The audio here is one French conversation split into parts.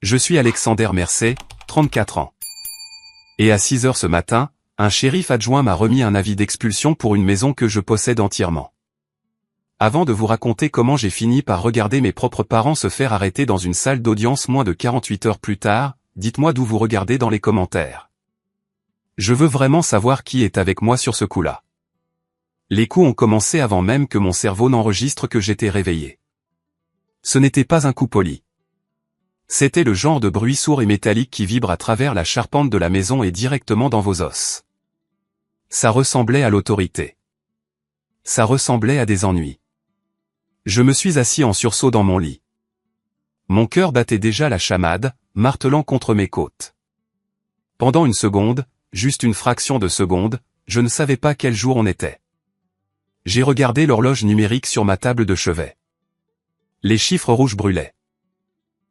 Je suis Alexander Mercé, 34 ans. Et à 6 heures ce matin, un shérif adjoint m'a remis un avis d'expulsion pour une maison que je possède entièrement. Avant de vous raconter comment j'ai fini par regarder mes propres parents se faire arrêter dans une salle d'audience moins de 48 heures plus tard, dites-moi d'où vous regardez dans les commentaires. Je veux vraiment savoir qui est avec moi sur ce coup-là. Les coups ont commencé avant même que mon cerveau n'enregistre que j'étais réveillé. Ce n'était pas un coup poli. C'était le genre de bruit sourd et métallique qui vibre à travers la charpente de la maison et directement dans vos os. Ça ressemblait à l'autorité. Ça ressemblait à des ennuis. Je me suis assis en sursaut dans mon lit. Mon cœur battait déjà la chamade, martelant contre mes côtes. Pendant une seconde, juste une fraction de seconde, je ne savais pas quel jour on était. J'ai regardé l'horloge numérique sur ma table de chevet. Les chiffres rouges brûlaient.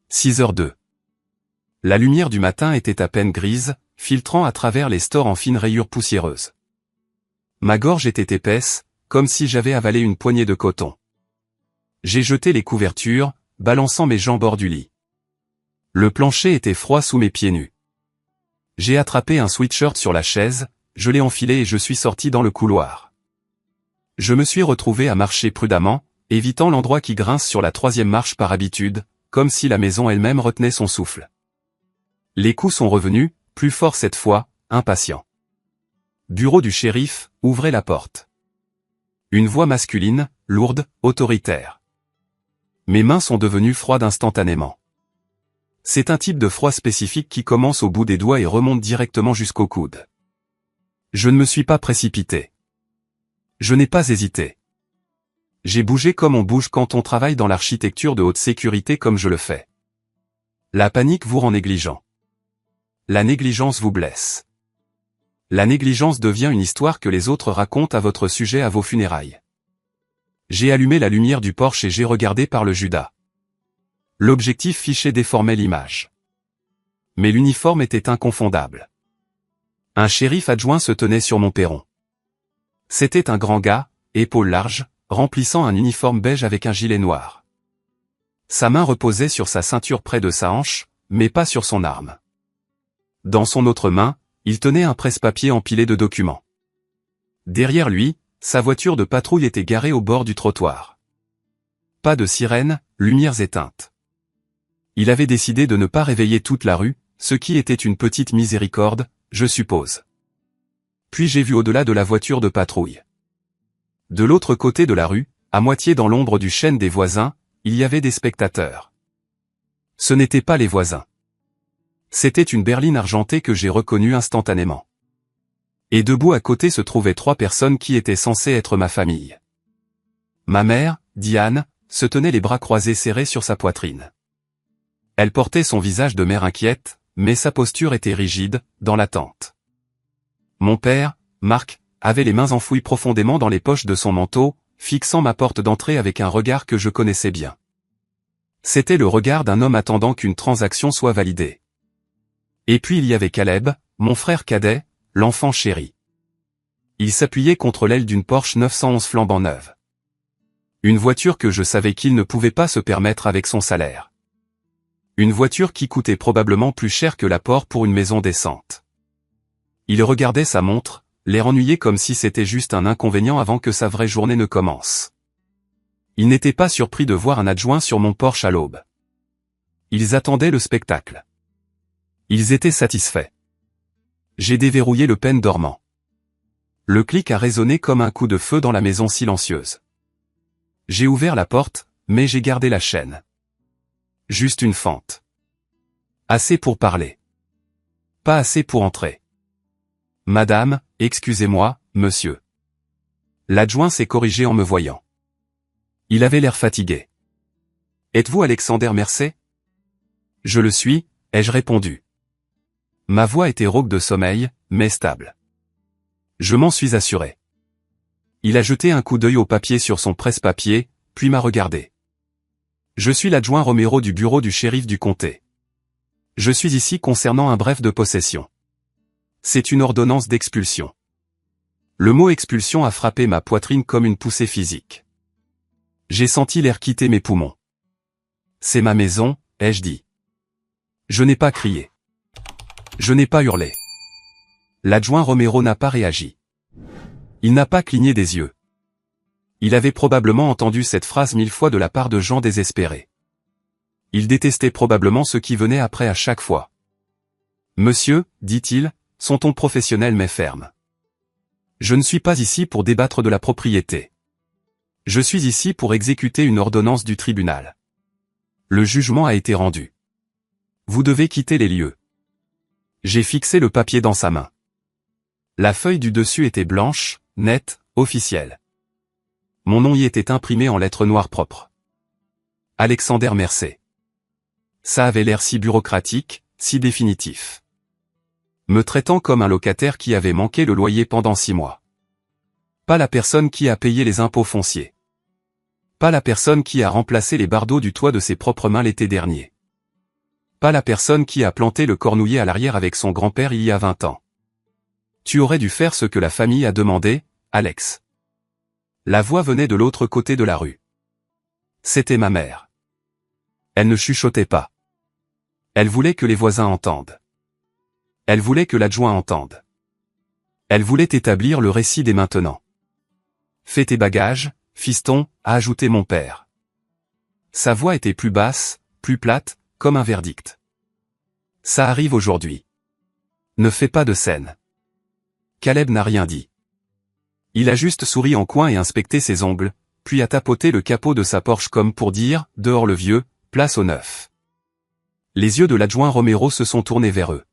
6h02. La lumière du matin était à peine grise, filtrant à travers les stores en fines rayures poussiéreuses. Ma gorge était épaisse, comme si j'avais avalé une poignée de coton. J'ai jeté les couvertures, balançant mes jambes hors du lit. Le plancher était froid sous mes pieds nus. J'ai attrapé un sweatshirt sur la chaise, je l'ai enfilé et je suis sorti dans le couloir. Je me suis retrouvé à marcher prudemment, évitant l'endroit qui grince sur la 3e marche par habitude, comme si la maison elle-même retenait son souffle. Les coups sont revenus, plus forts cette fois, impatients. Bureau du shérif, ouvrez la porte. Une voix masculine, lourde, autoritaire. Mes mains sont devenues froides instantanément. C'est un type de froid spécifique qui commence au bout des doigts et remonte directement jusqu'au coude. Je ne me suis pas précipité. Je n'ai pas hésité. J'ai bougé comme on bouge quand on travaille dans l'architecture de haute sécurité comme je le fais. La panique vous rend négligent. La négligence vous blesse. La négligence devient une histoire que les autres racontent à votre sujet à vos funérailles. J'ai allumé la lumière du porche et j'ai regardé par le Judas. L'objectif fiché déformait l'image. Mais l'uniforme était inconfondable. Un shérif adjoint se tenait sur mon perron. C'était un grand gars, épaules larges, remplissant un uniforme beige avec un gilet noir. Sa main reposait sur sa ceinture près de sa hanche, mais pas sur son arme. Dans son autre main, il tenait un presse-papier empilé de documents. Derrière lui, sa voiture de patrouille était garée au bord du trottoir. Pas de sirène, lumières éteintes. Il avait décidé de ne pas réveiller toute la rue, ce qui était une petite miséricorde, je suppose. Puis j'ai vu au-delà de la voiture de patrouille. De l'autre côté de la rue, à moitié dans l'ombre du chêne des voisins, il y avait des spectateurs. Ce n'étaient pas les voisins. C'était une berline argentée que j'ai reconnue instantanément. Et debout à côté se trouvaient 3 personnes qui étaient censées être ma famille. Ma mère, Diane, se tenait les bras croisés serrés sur sa poitrine. Elle portait son visage de mère inquiète, mais sa posture était rigide, dans l'attente. Mon père, Marc, avait les mains enfouies profondément dans les poches de son manteau, fixant ma porte d'entrée avec un regard que je connaissais bien. C'était le regard d'un homme attendant qu'une transaction soit validée. Et puis il y avait Caleb, mon frère cadet, l'enfant chéri. Il s'appuyait contre l'aile d'une Porsche 911 flambant neuve. Une voiture que je savais qu'il ne pouvait pas se permettre avec son salaire. Une voiture qui coûtait probablement plus cher que l'apport pour une maison décente. Il regardait sa montre, l'air ennuyé comme si c'était juste un inconvénient avant que sa vraie journée ne commence. Il n'était pas surpris de voir un adjoint sur mon Porsche à l'aube. Ils attendaient le spectacle. Ils étaient satisfaits. J'ai déverrouillé le pen dormant. Le clic a résonné comme un coup de feu dans la maison silencieuse. J'ai ouvert la porte, mais j'ai gardé la chaîne. Juste une fente. Assez pour parler. Pas assez pour entrer. Madame, excusez-moi, monsieur. L'adjoint s'est corrigé en me voyant. Il avait l'air fatigué. Êtes-vous Alexander Mercé? Je le suis, ai-je répondu. Ma voix était rauque de sommeil, mais stable. Je m'en suis assuré. Il a jeté un coup d'œil au papier sur son presse-papier, puis m'a regardé. Je suis l'adjoint Romero du bureau du shérif du comté. Je suis ici concernant un bref de possession. C'est une ordonnance d'expulsion. Le mot expulsion a frappé ma poitrine comme une poussée physique. J'ai senti l'air quitter mes poumons. C'est ma maison, ai-je dit. Je n'ai pas crié. Je n'ai pas hurlé. L'adjoint Romero n'a pas réagi. Il n'a pas cligné des yeux. Il avait probablement entendu cette phrase 1000 fois de la part de gens désespérés. Il détestait probablement ce qui venait après à chaque fois. Monsieur, dit-il, son ton professionnel mais ferme. Je ne suis pas ici pour débattre de la propriété. Je suis ici pour exécuter une ordonnance du tribunal. Le jugement a été rendu. Vous devez quitter les lieux. J'ai fixé le papier dans sa main. La feuille du dessus était blanche, nette, officielle. Mon nom y était imprimé en lettres noires propres. Alexander Mercé. Ça avait l'air si bureaucratique, si définitif. Me traitant comme un locataire qui avait manqué le loyer pendant 6 mois. Pas la personne qui a payé les impôts fonciers. Pas la personne qui a remplacé les bardeaux du toit de ses propres mains l'été dernier. Pas la personne qui a planté le cornouiller à l'arrière avec son grand-père il y a 20 ans. Tu aurais dû faire ce que la famille a demandé, Alex. La voix venait de l'autre côté de la rue. C'était ma mère. Elle ne chuchotait pas. Elle voulait que les voisins entendent. Elle voulait que l'adjoint entende. Elle voulait établir le récit dès maintenant. Fais tes bagages, fiston, a ajouté mon père. Sa voix était plus basse, plus plate, comme un verdict. Ça arrive aujourd'hui. Ne fais pas de scène. Caleb n'a rien dit. Il a juste souri en coin et inspecté ses ongles, puis a tapoté le capot de sa Porsche comme pour dire, dehors le vieux, place au neuf. Les yeux de l'adjoint Romero se sont tournés vers eux.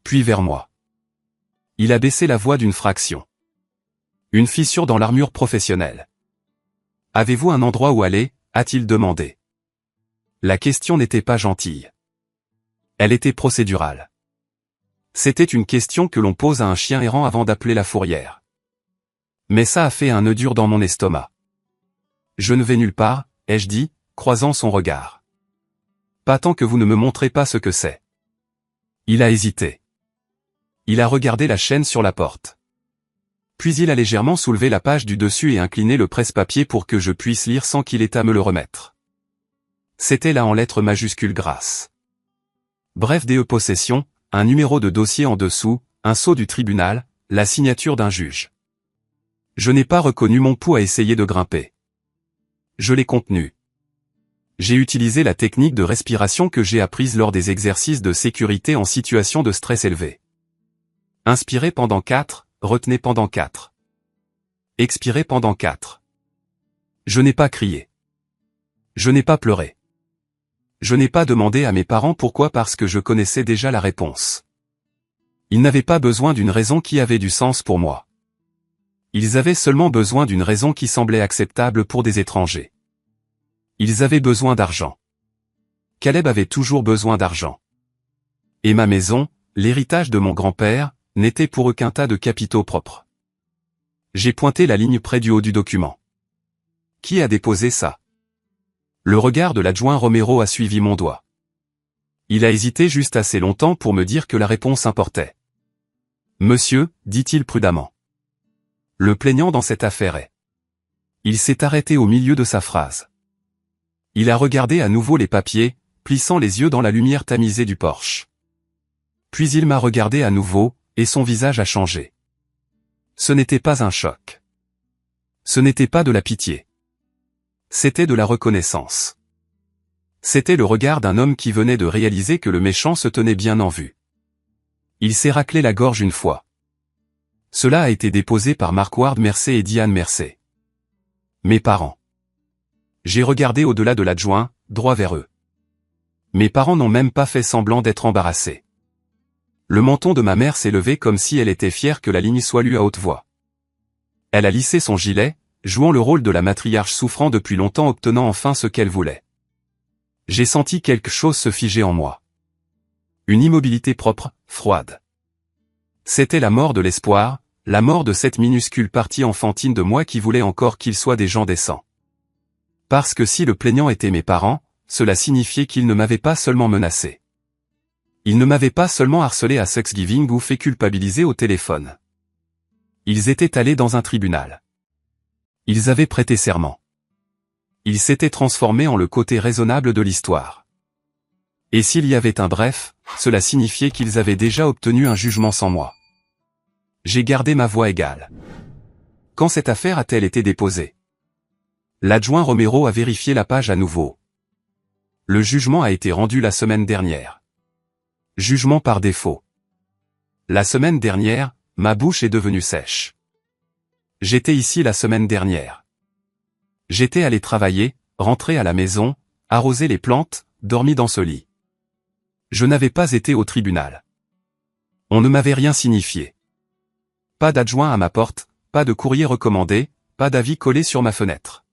Puis vers moi. Il a baissé la voix d'une fraction. Une fissure dans l'armure professionnelle. Avez-vous un endroit où aller, a-t-il demandé. La question n'était pas gentille. Elle était procédurale. C'était une question que l'on pose à un chien errant avant d'appeler la fourrière. Mais ça a fait un nœud dur dans mon estomac. Je ne vais nulle part, ai-je dit, croisant son regard. Pas tant que vous ne me montrez pas ce que c'est. Il a hésité. Il a regardé la chaîne sur la porte. Puis il a légèrement soulevé la page du dessus et incliné le presse-papier pour que je puisse lire sans qu'il ait à me le remettre. C'était là en lettres majuscules grasses. Bref DE possession, un numéro de dossier en dessous, un sceau du tribunal, la signature d'un juge. Je n'ai pas reconnu mon pouls à essayer de grimper. Je l'ai contenu. J'ai utilisé la technique de respiration que j'ai apprise lors des exercices de sécurité en situation de stress élevé. Inspirez pendant 4, retenez pendant 4. Expirez pendant 4. Je n'ai pas crié. Je n'ai pas pleuré. Je n'ai pas demandé à mes parents pourquoi parce que je connaissais déjà la réponse. Ils n'avaient pas besoin d'une raison qui avait du sens pour moi. Ils avaient seulement besoin d'une raison qui semblait acceptable pour des étrangers. Ils avaient besoin d'argent. Caleb avait toujours besoin d'argent. Et ma maison, l'héritage de mon grand-père, n'était pour eux qu'un tas de capitaux propres. J'ai pointé la ligne près du haut du document. Qui a déposé ça? Le regard de l'adjoint Romero a suivi mon doigt. Il a hésité juste assez longtemps pour me dire que la réponse importait. Monsieur, dit-il prudemment. Le plaignant dans cette affaire est. Il s'est arrêté au milieu de sa phrase. Il a regardé à nouveau les papiers, plissant les yeux dans la lumière tamisée du porche. Puis il m'a regardé à nouveau, et son visage a changé. Ce n'était pas un choc. Ce n'était pas de la pitié. C'était de la reconnaissance. C'était le regard d'un homme qui venait de réaliser que le méchant se tenait bien en vue. Il s'est raclé la gorge une fois. Cela a été déposé par Marquard Mercé et Diane Mercé. Mes parents. J'ai regardé au-delà de l'adjoint, droit vers eux. Mes parents n'ont même pas fait semblant d'être embarrassés. Le menton de ma mère s'est levé comme si elle était fière que la ligne soit lue à haute voix. Elle a lissé son gilet, jouant le rôle de la matriarche souffrant depuis longtemps obtenant enfin ce qu'elle voulait. J'ai senti quelque chose se figer en moi. Une immobilité propre, froide. C'était la mort de l'espoir, la mort de cette minuscule partie enfantine de moi qui voulait encore qu'ils soient des gens décents. Parce que si le plaignant était mes parents, cela signifiait qu'ils ne m'avaient pas seulement menacé. Ils ne m'avaient pas seulement harcelé à Thanksgiving ou fait culpabiliser au téléphone. Ils étaient allés dans un tribunal. Ils avaient prêté serment. Ils s'étaient transformés en le côté raisonnable de l'histoire. Et s'il y avait un bref, cela signifiait qu'ils avaient déjà obtenu un jugement sans moi. J'ai gardé ma voix égale. Quand cette affaire a-t-elle été déposée? L'adjoint Romero a vérifié la page à nouveau. Le jugement a été rendu la semaine dernière. Jugement par défaut. La semaine dernière, ma bouche est devenue sèche. J'étais ici la semaine dernière. J'étais allé travailler, rentré à la maison, arroser les plantes, dormi dans ce lit. Je n'avais pas été au tribunal. On ne m'avait rien signifié. Pas d'adjoint à ma porte, pas de courrier recommandé, pas d'avis collé sur ma fenêtre.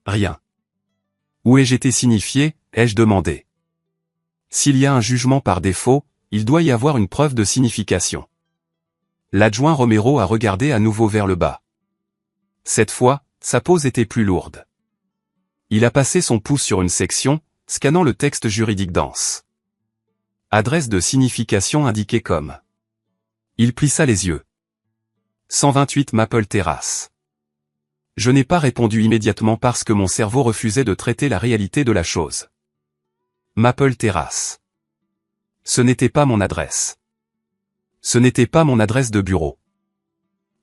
Rien. Où ai-je été signifié, ai-je demandé. S'il y a un jugement par défaut, il doit y avoir une preuve de signification. L'adjoint Romero a regardé à nouveau vers le bas. Cette fois, sa pose était plus lourde. Il a passé son pouce sur une section, scannant le texte juridique dense. Adresse de signification indiquée comme. Il plissa les yeux. 128 Maple Terrace. Je n'ai pas répondu immédiatement parce que mon cerveau refusait de traiter la réalité de la chose. Maple Terrace. Ce n'était pas mon adresse. Ce n'était pas mon adresse de bureau.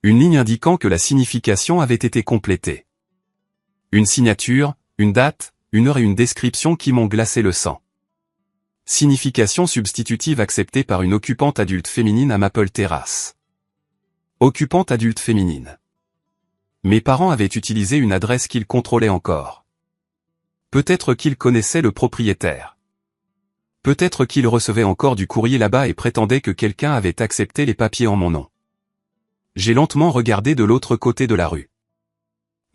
Une ligne indiquant que la signification avait été complétée. Une signature, une date, une heure et une description qui m'ont glacé le sang. Signification substitutive acceptée par une occupante adulte féminine à Maple Terrace. Occupante adulte féminine. Mes parents avaient utilisé une adresse qu'ils contrôlaient encore. Peut-être qu'ils connaissaient le propriétaire. Peut-être qu'ils recevaient encore du courrier là-bas et prétendaient que quelqu'un avait accepté les papiers en mon nom. J'ai lentement regardé de l'autre côté de la rue.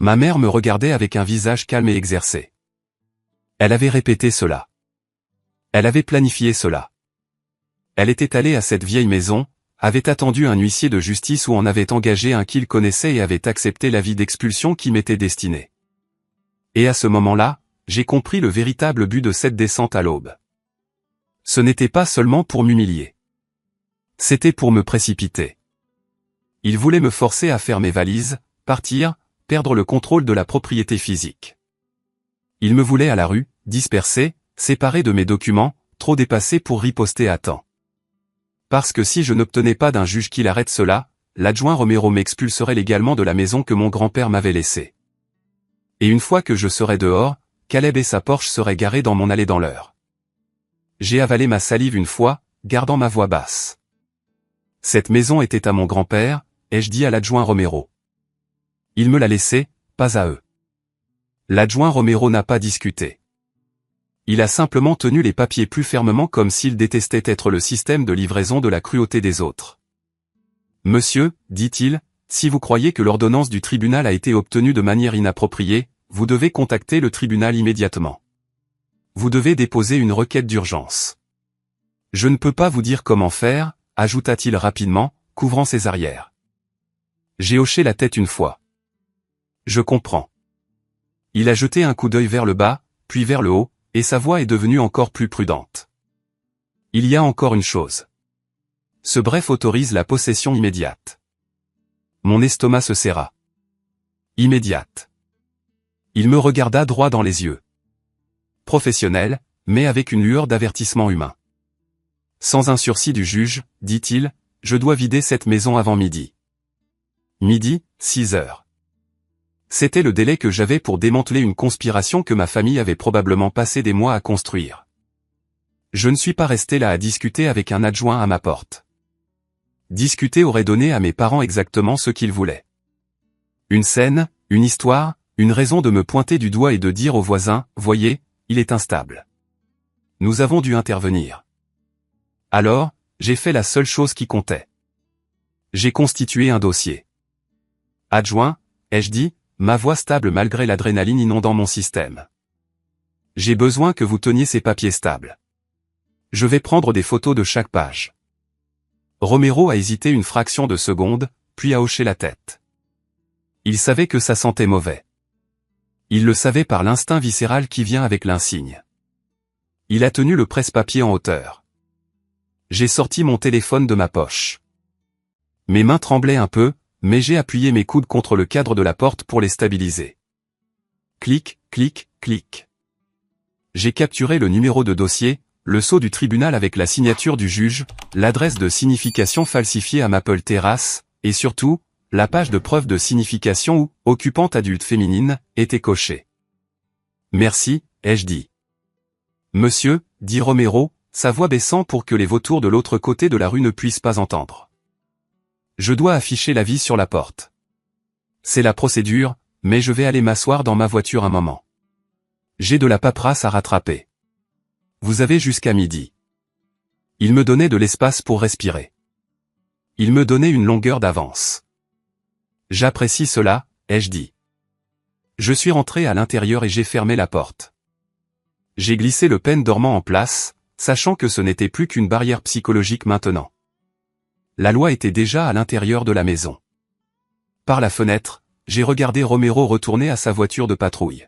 Ma mère me regardait avec un visage calme et exercé. Elle avait répété cela. Elle avait planifié cela. Elle était allée à cette vieille maison, avait attendu un huissier de justice ou en avait engagé un qu'il connaissait et avait accepté l'avis d'expulsion qui m'était destiné. Et à ce moment-là, j'ai compris le véritable but de cette descente à l'aube. Ce n'était pas seulement pour m'humilier. C'était pour me précipiter. Il voulait me forcer à faire mes valises, partir, perdre le contrôle de la propriété physique. Il me voulait à la rue, dispersé, séparé de mes documents, trop dépassé pour riposter à temps. Parce que si je n'obtenais pas d'un juge qu'il arrête cela, l'adjoint Romero m'expulserait légalement de la maison que mon grand-père m'avait laissée. Et une fois que je serais dehors, Caleb et sa Porsche seraient garés dans mon allée dans l'heure. J'ai avalé ma salive une fois, gardant ma voix basse. Cette maison était à mon grand-père, ai-je dit à l'adjoint Romero. Il me l'a laissée, pas à eux. L'adjoint Romero n'a pas discuté. Il a simplement tenu les papiers plus fermement comme s'il détestait être le système de livraison de la cruauté des autres. Monsieur, dit-il, si vous croyez que l'ordonnance du tribunal a été obtenue de manière inappropriée, vous devez contacter le tribunal immédiatement. Vous devez déposer une requête d'urgence. Je ne peux pas vous dire comment faire, ajouta-t-il rapidement, couvrant ses arrières. J'ai hoché la tête une fois. Je comprends. Il a jeté un coup d'œil vers le bas, puis vers le haut, et sa voix est devenue encore plus prudente. Il y a encore une chose. Ce bref autorise la possession immédiate. Mon estomac se serra. Immédiate. Il me regarda droit dans les yeux. Professionnel, mais avec une lueur d'avertissement humain. Sans un sursis du juge, dit-il, je dois vider cette maison avant midi. Midi, 6 heures. C'était le délai que j'avais pour démanteler une conspiration que ma famille avait probablement passé des mois à construire. Je ne suis pas resté là à discuter avec un adjoint à ma porte. Discuter aurait donné à mes parents exactement ce qu'ils voulaient. Une scène, une histoire, une raison de me pointer du doigt et de dire aux voisins, voyez, il est instable. Nous avons dû intervenir. Alors, j'ai fait la seule chose qui comptait. J'ai constitué un dossier. Adjoint, ai-je dit, ma voix stable malgré l'adrénaline inondant mon système. J'ai besoin que vous teniez ces papiers stables. Je vais prendre des photos de chaque page. Romero a hésité une fraction de seconde, puis a hoché la tête. Il savait que ça sentait mauvais. Il le savait par l'instinct viscéral qui vient avec l'insigne. Il a tenu le presse-papier en hauteur. J'ai sorti mon téléphone de ma poche. Mes mains tremblaient un peu, mais j'ai appuyé mes coudes contre le cadre de la porte pour les stabiliser. Clic, clic, clic. J'ai capturé le numéro de dossier, le sceau du tribunal avec la signature du juge, l'adresse de signification falsifiée à Maple Terrace, et surtout, la page de preuve de signification où « occupante adulte féminine » était cochée. « Merci », ai-je dit. « Monsieur », dit Romero, sa voix baissant pour que les vautours de l'autre côté de la rue ne puissent pas entendre. « Je dois afficher l'avis sur la porte. C'est la procédure, mais je vais aller m'asseoir dans ma voiture un moment. J'ai de la paperasse à rattraper. Vous avez jusqu'à midi. » Il me donnait de l'espace pour respirer. Il me donnait une longueur d'avance. « J'apprécie cela », ai-je dit. Je suis rentré à l'intérieur et j'ai fermé la porte. J'ai glissé le pêne dormant en place, sachant que ce n'était plus qu'une barrière psychologique maintenant. La loi était déjà à l'intérieur de la maison. Par la fenêtre, j'ai regardé Romero retourner à sa voiture de patrouille.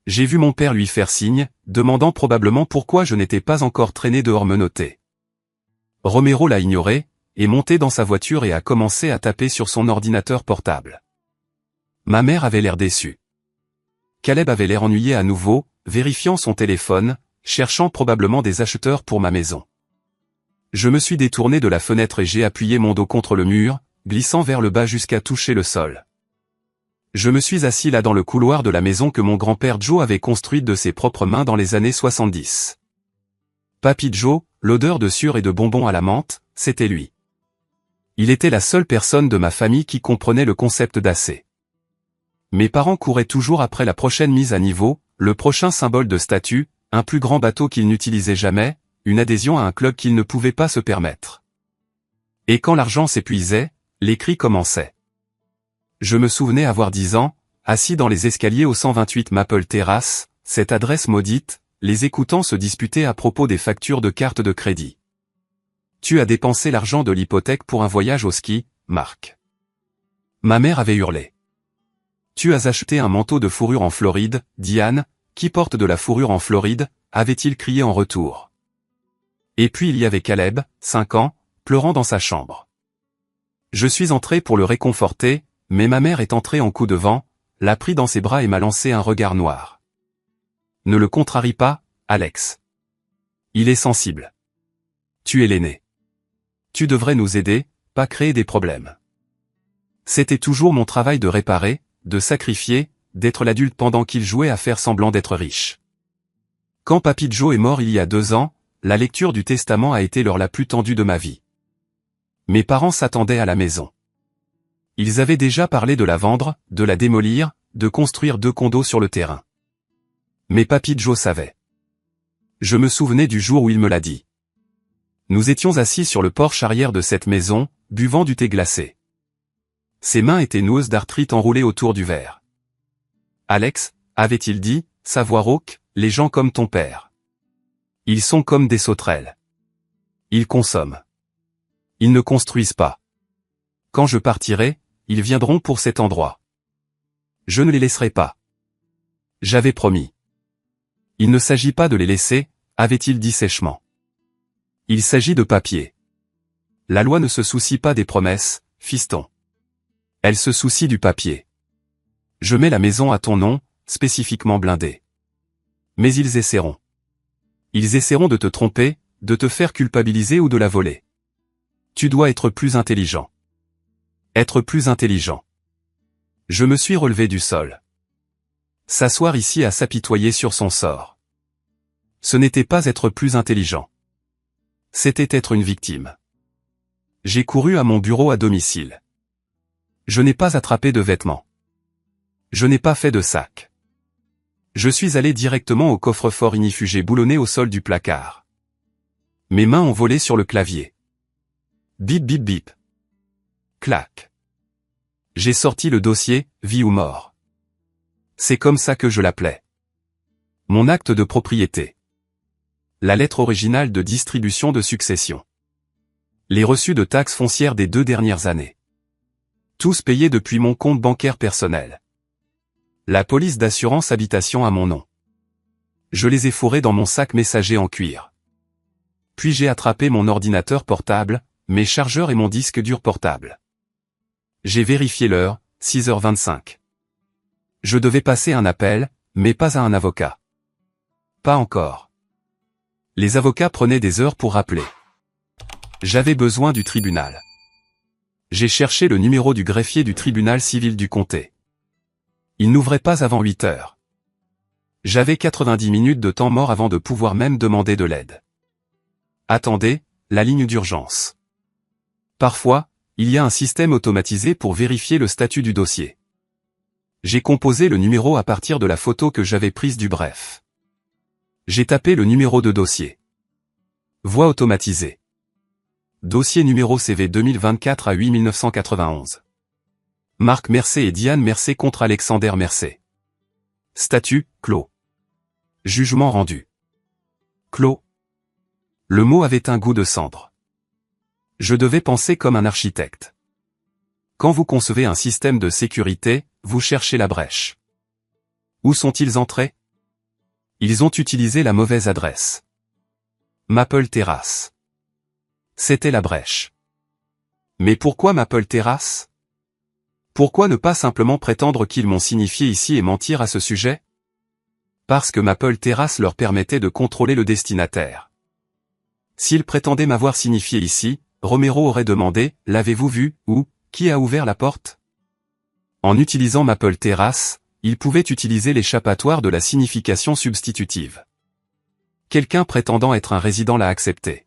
J'ai vu mon père lui faire signe, demandant probablement pourquoi je n'étais pas encore traîné dehors menotté. Romero l'a ignoré, est monté dans sa voiture et a commencé à taper sur son ordinateur portable. Ma mère avait l'air déçue. Caleb avait l'air ennuyé à nouveau, vérifiant son téléphone, cherchant probablement des acheteurs pour ma maison. Je me suis détourné de la fenêtre et j'ai appuyé mon dos contre le mur, glissant vers le bas jusqu'à toucher le sol. Je me suis assis là dans le couloir de la maison que mon grand-père Joe avait construite de ses propres mains dans les années 70. Papy Joe, l'odeur de sueur et de bonbons à la menthe, c'était lui. Il était la seule personne de ma famille qui comprenait le concept d'AC. Mes parents couraient toujours après la prochaine mise à niveau, le prochain symbole de statut, un plus grand bateau qu'ils n'utilisaient jamais, une adhésion à un club qu'ils ne pouvaient pas se permettre. Et quand l'argent s'épuisait, les cris commençaient. Je me souvenais avoir 10 ans, assis dans les escaliers au 128 Maple Terrace, cette adresse maudite, les écoutant se disputer à propos des factures de carte de crédit. « Tu as dépensé l'argent de l'hypothèque pour un voyage au ski, Marc. » Ma mère avait hurlé. « Tu as acheté un manteau de fourrure en Floride, Diane, qui porte de la fourrure en Floride ?» avait-il crié en retour. Et puis il y avait Caleb, 5 ans, pleurant dans sa chambre. Je suis entré pour le réconforter, mais ma mère est entrée en coup de vent, l'a pris dans ses bras et m'a lancé un regard noir. « Ne le contrarie pas, Alex. Il est sensible. Tu es l'aîné. Tu devrais nous aider, pas créer des problèmes. » C'était toujours mon travail de réparer, de sacrifier, d'être l'adulte pendant qu'il jouait à faire semblant d'être riche. Quand Papy Joe est mort il y a 2 ans, la lecture du testament a été l'heure la plus tendue de ma vie. Mes parents s'attendaient à la maison. Ils avaient déjà parlé de la vendre, de la démolir, de construire 2 condos sur le terrain. Mais Papy Joe savait. Je me souvenais du jour où il me l'a dit. Nous étions assis sur le porche arrière de cette maison, buvant du thé glacé. Ses mains étaient noueuses d'arthrite enroulées autour du verre. « Alex, » avait-il dit, sa voix rauque, « les gens comme ton père. Ils sont comme des sauterelles. Ils consomment. Ils ne construisent pas. Quand je partirai, ils viendront pour cet endroit. Je ne les laisserai pas. J'avais promis. » Il ne s'agit pas de les laisser, avait-il dit sèchement. Il s'agit de papier. La loi ne se soucie pas des promesses, fiston. Elle se soucie du papier. Je mets la maison à ton nom, spécifiquement blindée. Mais ils essaieront. Ils essaieront de te tromper, de te faire culpabiliser ou de la voler. Tu dois être plus intelligent. Être plus intelligent. Je me suis relevé du sol. S'asseoir ici à s'apitoyer sur son sort. Ce n'était pas être plus intelligent. C'était être une victime. J'ai couru à mon bureau à domicile. Je n'ai pas attrapé de vêtements. Je n'ai pas fait de sac. Je suis allé directement au coffre-fort ignifugé boulonné au sol du placard. Mes mains ont volé sur le clavier. Bip bip bip. Clac. J'ai sorti le dossier, vie ou mort. C'est comme ça que je l'appelais. Mon acte de propriété. La lettre originale de distribution de succession. Les reçus de taxes foncières des 2 dernières années. Tous payés depuis mon compte bancaire personnel. La police d'assurance habitation à mon nom. Je les ai fourrés dans mon sac messager en cuir. Puis j'ai attrapé mon ordinateur portable, mes chargeurs et mon disque dur portable. J'ai vérifié l'heure, 6h25. Je devais passer un appel, mais pas à un avocat. Pas encore. Les avocats prenaient des heures pour rappeler. J'avais besoin du tribunal. J'ai cherché le numéro du greffier du tribunal civil du comté. Il n'ouvrait pas avant 8 heures. J'avais 90 minutes de temps mort avant de pouvoir même demander de l'aide. Attendez, la ligne d'urgence. Parfois, il y a un système automatisé pour vérifier le statut du dossier. J'ai composé le numéro à partir de la photo que j'avais prise du bref. J'ai tapé le numéro de dossier. Voix automatisée. Dossier numéro CV 2024 à 8 1991. Marc Mercé et Diane Mercé contre Alexander Mercé. Statut, clos. Jugement rendu. Clos. Le mot avait un goût de cendre. Je devais penser comme un architecte. Quand vous concevez un système de sécurité, vous cherchez la brèche. Où sont-ils entrés? Ils ont utilisé la mauvaise adresse. Maple Terrace. C'était la brèche. Mais pourquoi Maple Terrace? Pourquoi ne pas simplement prétendre qu'ils m'ont signifié ici et mentir à ce sujet? Parce que Maple Terrace leur permettait de contrôler le destinataire. S'ils prétendaient m'avoir signifié ici, Romero aurait demandé « L'avez-vous vu ?» ou « Qui a ouvert la porte ?» En utilisant Maple Terrace, ils pouvaient utiliser l'échappatoire de la signification substitutive. Quelqu'un prétendant être un résident l'a accepté.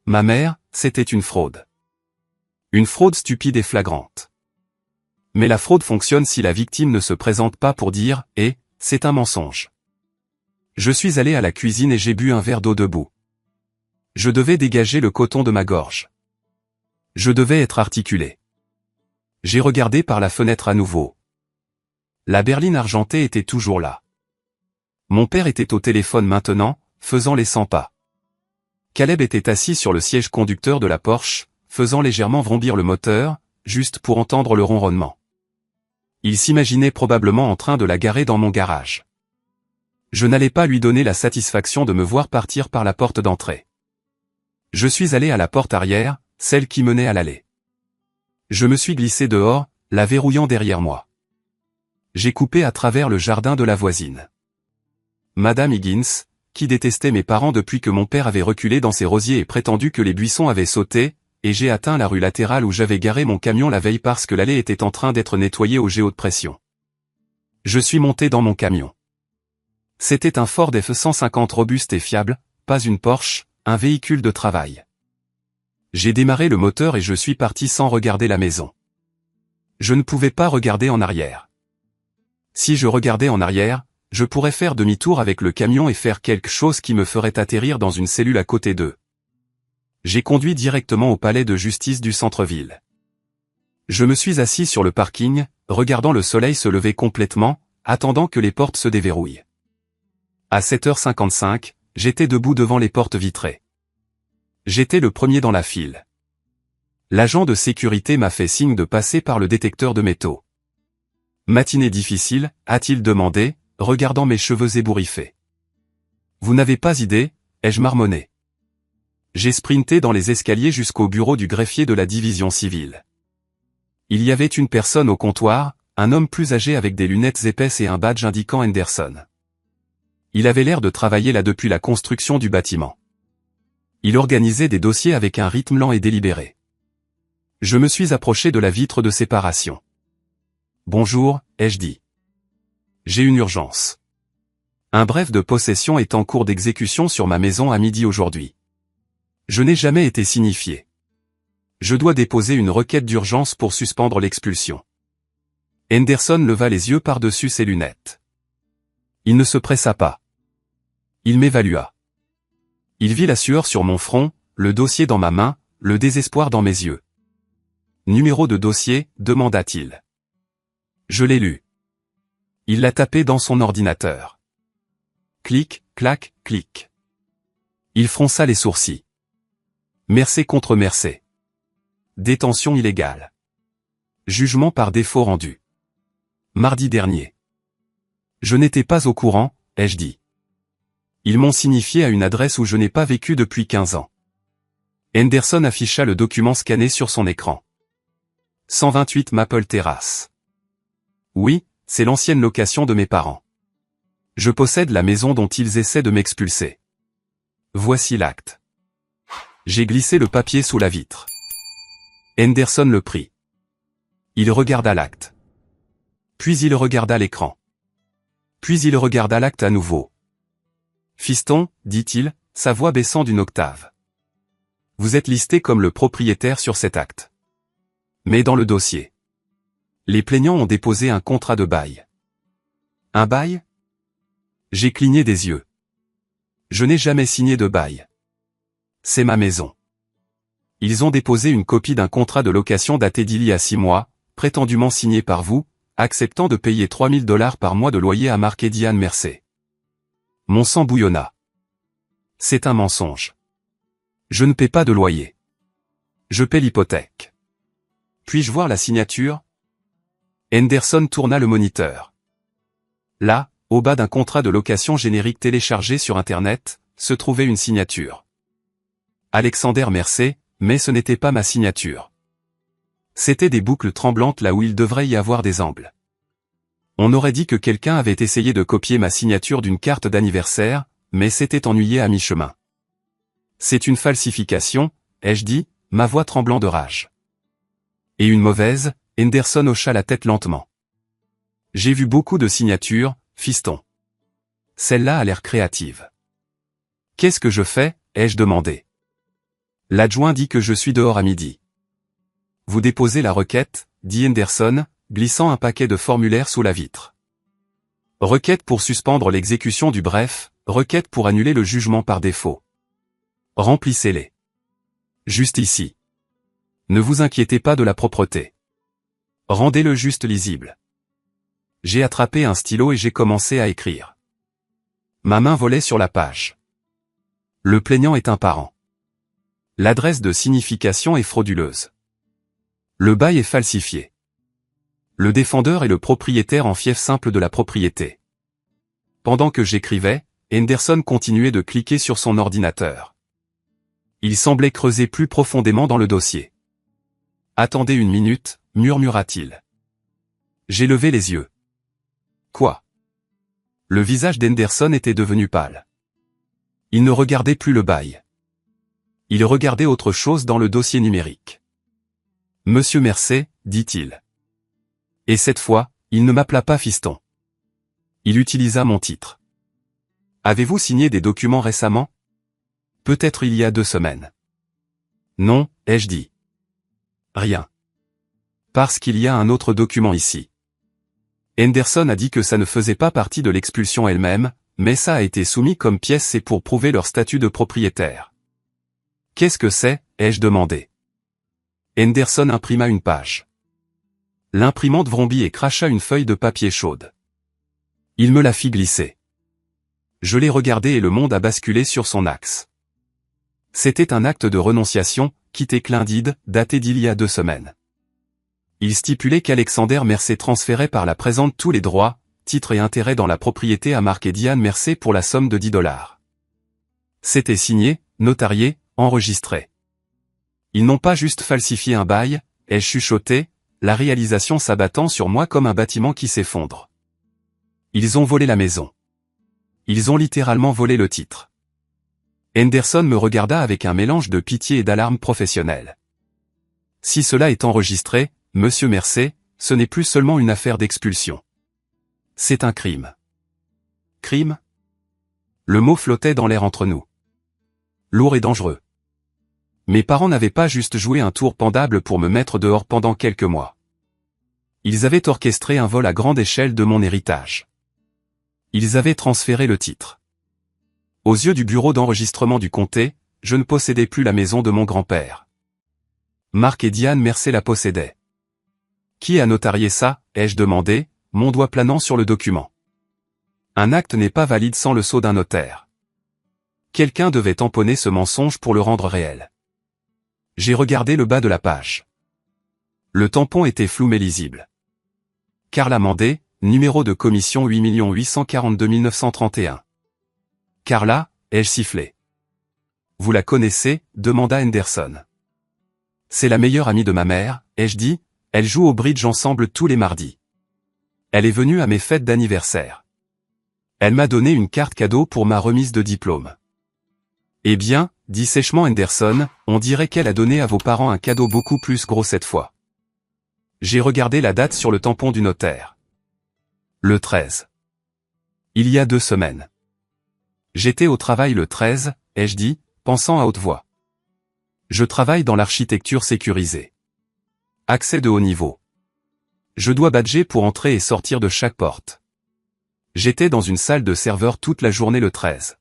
Ma mère, c'était une fraude. Une fraude stupide et flagrante. Mais la fraude fonctionne si la victime ne se présente pas pour dire « Eh, c'est un mensonge ». Je suis allé à la cuisine et j'ai bu un verre d'eau debout. Je devais dégager le coton de ma gorge. Je devais être articulé. J'ai regardé par la fenêtre à nouveau. La berline argentée était toujours là. Mon père était au téléphone maintenant, faisant les 100 pas. Caleb était assis sur le siège conducteur de la Porsche, faisant légèrement vrombir le moteur, juste pour entendre le ronronnement. Il s'imaginait probablement en train de la garer dans mon garage. Je n'allais pas lui donner la satisfaction de me voir partir par la porte d'entrée. Je suis allé à la porte arrière, celle qui menait à l'allée. Je me suis glissé dehors, la verrouillant derrière moi. J'ai coupé à travers le jardin de la voisine. Madame Higgins, qui détestait mes parents depuis que mon père avait reculé dans ses rosiers et prétendu que les buissons avaient sauté, et j'ai atteint la rue latérale où j'avais garé mon camion la veille parce que l'allée était en train d'être nettoyée au géo de pression. Je suis monté dans mon camion. C'était un Ford F-150 robuste et fiable, pas une Porsche, un véhicule de travail. J'ai démarré le moteur et je suis parti sans regarder la maison. Je ne pouvais pas regarder en arrière. Si je regardais en arrière, je pourrais faire demi-tour avec le camion et faire quelque chose qui me ferait atterrir dans une cellule à côté d'eux. J'ai conduit directement au palais de justice du centre-ville. Je me suis assis sur le parking, regardant le soleil se lever complètement, attendant que les portes se déverrouillent. À 7h55, j'étais debout devant les portes vitrées. J'étais le premier dans la file. L'agent de sécurité m'a fait signe de passer par le détecteur de métaux. Matinée difficile, a-t-il demandé, regardant mes cheveux ébouriffés. Vous n'avez pas idée, ai-je marmonné. J'ai sprinté dans les escaliers jusqu'au bureau du greffier de la division civile. Il y avait une personne au comptoir, un homme plus âgé avec des lunettes épaisses et un badge indiquant Henderson. Il avait l'air de travailler là depuis la construction du bâtiment. Il organisait des dossiers avec un rythme lent et délibéré. Je me suis approché de la vitre de séparation. Bonjour, ai-je dit. J'ai une urgence. Un bref de possession est en cours d'exécution sur ma maison à midi aujourd'hui. Je n'ai jamais été signifié. Je dois déposer une requête d'urgence pour suspendre l'expulsion. Henderson leva les yeux par-dessus ses lunettes. Il ne se pressa pas. Il m'évalua. Il vit la sueur sur mon front, le dossier dans ma main, le désespoir dans mes yeux. Numéro de dossier, demanda-t-il. Je l'ai lu. Il l'a tapé dans son ordinateur. Clic, clac, clic. Il fronça les sourcils. Mercé contre Mercé. Détention illégale. Jugement par défaut rendu. Mardi dernier. Je n'étais pas au courant, ai-je dit. Ils m'ont signifié à une adresse où je n'ai pas vécu depuis 15 ans. Henderson afficha le document scanné sur son écran. 128 Maple Terrace. Oui, c'est l'ancienne location de mes parents. Je possède la maison dont ils essaient de m'expulser. Voici l'acte. J'ai glissé le papier sous la vitre. Henderson le prit. Il regarda l'acte. Puis il regarda l'écran. Puis il regarda l'acte à nouveau. Fiston, dit-il, sa voix baissant d'une octave. Vous êtes listé comme le propriétaire sur cet acte. Mais dans le dossier, les plaignants ont déposé un contrat de bail. Un bail? J'ai cligné des yeux. Je n'ai jamais signé de bail. C'est ma maison. Ils ont déposé une copie d'un contrat de location daté d'il y a 6 mois, prétendument signé par vous, acceptant de payer 3 000 $ par mois de loyer à Mark et Diane Mersey. Mon sang bouillonna. C'est un mensonge. Je ne paie pas de loyer. Je paie l'hypothèque. Puis-je voir la signature? Henderson tourna le moniteur. Là, au bas d'un contrat de location générique téléchargé sur Internet, se trouvait une signature. Alexander Mersey, mais ce n'était pas ma signature. C'étaient des boucles tremblantes là où il devrait y avoir des angles. On aurait dit que quelqu'un avait essayé de copier ma signature d'une carte d'anniversaire, mais s'était ennuyé à mi-chemin. C'est une falsification, ai-je dit, ma voix tremblant de rage. Et une mauvaise? Henderson hocha la tête lentement. J'ai vu beaucoup de signatures, fiston. Celle-là a l'air créative. Qu'est-ce que je fais? Ai-je demandé. L'adjoint dit que je suis dehors à midi. Vous déposez la requête, dit Henderson, glissant un paquet de formulaires sous la vitre. Requête pour suspendre l'exécution du bref, requête pour annuler le jugement par défaut. Remplissez-les. Juste ici. Ne vous inquiétez pas de la propreté. Rendez-le juste lisible. J'ai attrapé un stylo et j'ai commencé à écrire. Ma main volait sur la page. Le plaignant est un parent. L'adresse de signification est frauduleuse. Le bail est falsifié. Le défendeur est le propriétaire en fief simple de la propriété. Pendant que j'écrivais, Henderson continuait de cliquer sur son ordinateur. Il semblait creuser plus profondément dans le dossier. Attendez une minute, murmura-t-il. J'ai levé les yeux. Quoi? Le visage d'Henderson était devenu pâle. Il ne regardait plus le bail. Il regardait autre chose dans le dossier numérique. Monsieur Mersey, dit-il. Et cette fois, il ne m'appela pas fiston. Il utilisa mon titre. Avez-vous signé des documents récemment? Peut-être il y a 2 semaines. Non, ai-je dit. Rien. Parce qu'il y a un autre document ici. Henderson a dit que ça ne faisait pas partie de l'expulsion elle-même, mais ça a été soumis comme pièce C pour prouver leur statut de propriétaire. Qu'est-ce que c'est? Ai-je demandé. Henderson imprima une page. L'imprimante vrombit et cracha une feuille de papier chaude. Il me la fit glisser. Je l'ai regardé et le monde a basculé sur son axe. C'était un acte de renonciation, quitté Clindide, daté d'il y a 2 semaines. Il stipulait qu'Alexander Mersey transférait par la présente tous les droits, titres et intérêts dans la propriété à Mark et Diane Mersey pour la somme de 10 $. C'était signé, notarié, enregistré. Ils n'ont pas juste falsifié un bail, ai-je chuchoté, la réalisation s'abattant sur moi comme un bâtiment qui s'effondre. Ils ont volé la maison. Ils ont littéralement volé le titre. Henderson me regarda avec un mélange de pitié et d'alarme professionnelle. Si cela est enregistré, Monsieur Mersey, ce n'est plus seulement une affaire d'expulsion. C'est un crime. Crime? Le mot flottait dans l'air entre nous. Lourd et dangereux. Mes parents n'avaient pas juste joué un tour pendable pour me mettre dehors pendant quelques mois. Ils avaient orchestré un vol à grande échelle de mon héritage. Ils avaient transféré le titre. Aux yeux du bureau d'enregistrement du comté, je ne possédais plus la maison de mon grand-père. Mark et Diane Mersey la possédaient. Qui a notarié ça? Ai-je demandé, mon doigt planant sur le document. Un acte n'est pas valide sans le sceau d'un notaire. Quelqu'un devait tamponner ce mensonge pour le rendre réel. J'ai regardé le bas de la page. Le tampon était flou mais lisible. Carla Mandé, numéro de commission 8 842 931. Carla, ai-je sifflé. Vous la connaissez? Demanda Henderson. C'est la meilleure amie de ma mère, ai-je dit, elle joue au bridge ensemble tous les mardis. Elle est venue à mes fêtes d'anniversaire. Elle m'a donné une carte cadeau pour ma remise de diplôme. Eh bien, dit sèchement Henderson, on dirait qu'elle a donné à vos parents un cadeau beaucoup plus gros cette fois. J'ai regardé la date sur le tampon du notaire. Le 13. Il y a 2 semaines. J'étais au travail le 13, ai-je dit, pensant à haute voix. Je travaille dans l'architecture sécurisée. Accès de haut niveau. Je dois badger pour entrer et sortir de chaque porte. J'étais dans une salle de serveur toute la journée le 13.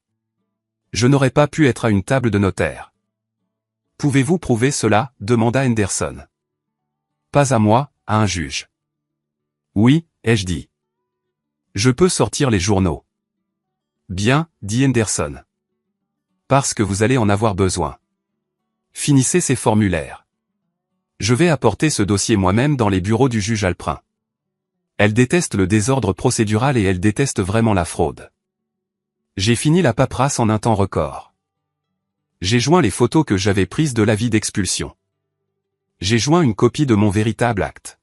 Je n'aurais pas pu être à une table de notaire. Pouvez-vous prouver cela, demanda Henderson. Pas à moi, à un juge. Oui, ai-je dit. Je peux sortir les journaux. Bien, dit Henderson. Parce que vous allez en avoir besoin. Finissez ces formulaires. Je vais apporter ce dossier moi-même dans les bureaux du juge Alprin. Elle déteste le désordre procédural et elle déteste vraiment la fraude. J'ai fini la paperasse en un temps record. J'ai joint les photos que j'avais prises de l'avis d'expulsion. J'ai joint une copie de mon véritable acte.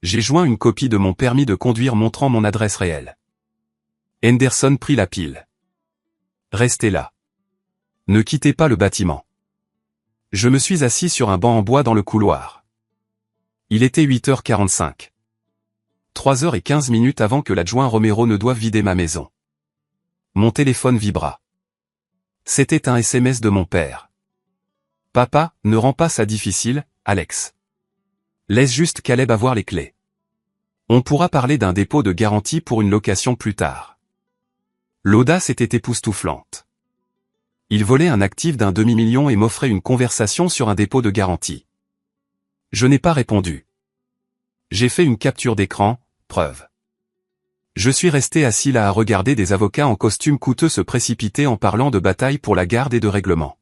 J'ai joint une copie de mon permis de conduire montrant mon adresse réelle. Henderson prit la pile. Restez là. Ne quittez pas le bâtiment. Je me suis assis sur un banc en bois dans le couloir. Il était 8h45. 3h15 avant que l'adjoint Romero ne doive vider ma maison. Mon téléphone vibra. C'était un SMS de mon père. Papa, ne rends pas ça difficile, Alex. Laisse juste Caleb avoir les clés. On pourra parler d'un dépôt de garantie pour une location plus tard. L'audace était époustouflante. Il volait un actif d'un demi-million et m'offrait une conversation sur un dépôt de garantie. Je n'ai pas répondu. J'ai fait une capture d'écran, preuve. Je suis resté assis là à regarder des avocats en costume coûteux se précipiter en parlant de bataille pour la garde et de règlement.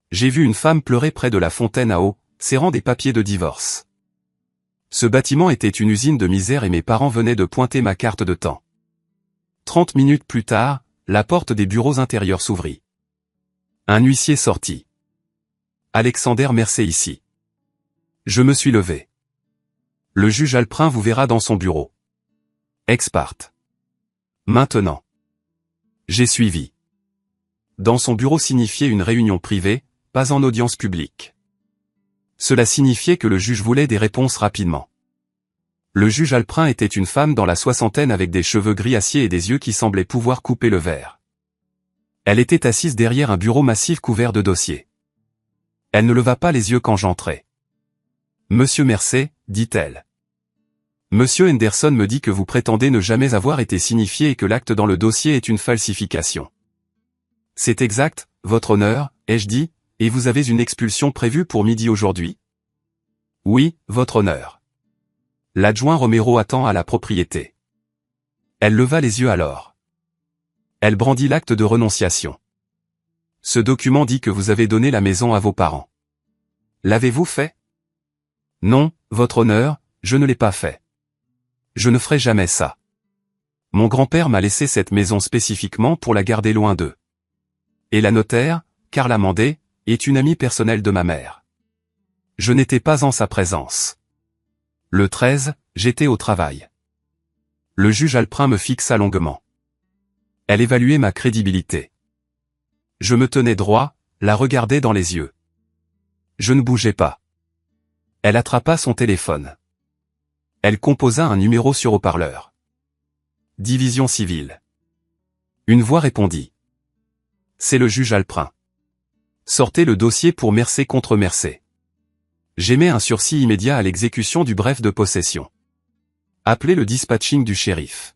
J'ai vu une femme pleurer près de la fontaine à eau, serrant des papiers de divorce. Ce bâtiment était une usine de misère et mes parents venaient de pointer ma carte de temps. 30 minutes plus tard, la porte des bureaux intérieurs s'ouvrit. Un huissier sortit. Alexander Mercé ici. Je me suis levé. Le juge Alprin vous verra dans son bureau. Ex parte. Maintenant. J'ai suivi. Dans son bureau signifiait une réunion privée, pas en audience publique. Cela signifiait que le juge voulait des réponses rapidement. Le juge Alprin était une femme dans la soixantaine avec des cheveux gris acier et des yeux qui semblaient pouvoir couper le verre. Elle était assise derrière un bureau massif couvert de dossiers. Elle ne leva pas les yeux quand j'entrai. Monsieur Mercé, dit-elle. Monsieur Henderson me dit que vous prétendez ne jamais avoir été signifié et que l'acte dans le dossier est une falsification. C'est exact, votre honneur, ai-je dit, et vous avez une expulsion prévue pour midi aujourd'hui? Oui, votre honneur. L'adjoint Romero attend à la propriété. Elle leva les yeux alors. Elle brandit l'acte de renonciation. Ce document dit que vous avez donné la maison à vos parents. L'avez-vous fait? Non, votre honneur, je ne l'ai pas fait. Je ne ferai jamais ça. Mon grand-père m'a laissé cette maison spécifiquement pour la garder loin d'eux. Et la notaire, Carla Mandé, est une amie personnelle de ma mère. Je n'étais pas en sa présence. Le 13, j'étais au travail. Le juge Alprin me fixa longuement. Elle évaluait ma crédibilité. Je me tenais droit, la regardais dans les yeux. Je ne bougeais pas. Elle attrapa son téléphone. Elle composa un numéro sur haut-parleur. Division civile. Une voix répondit. C'est le juge Alprin. Sortez le dossier pour Mercé contre Mercé. J'émets un sursis immédiat à l'exécution du bref de possession. Appelez le dispatching du shérif.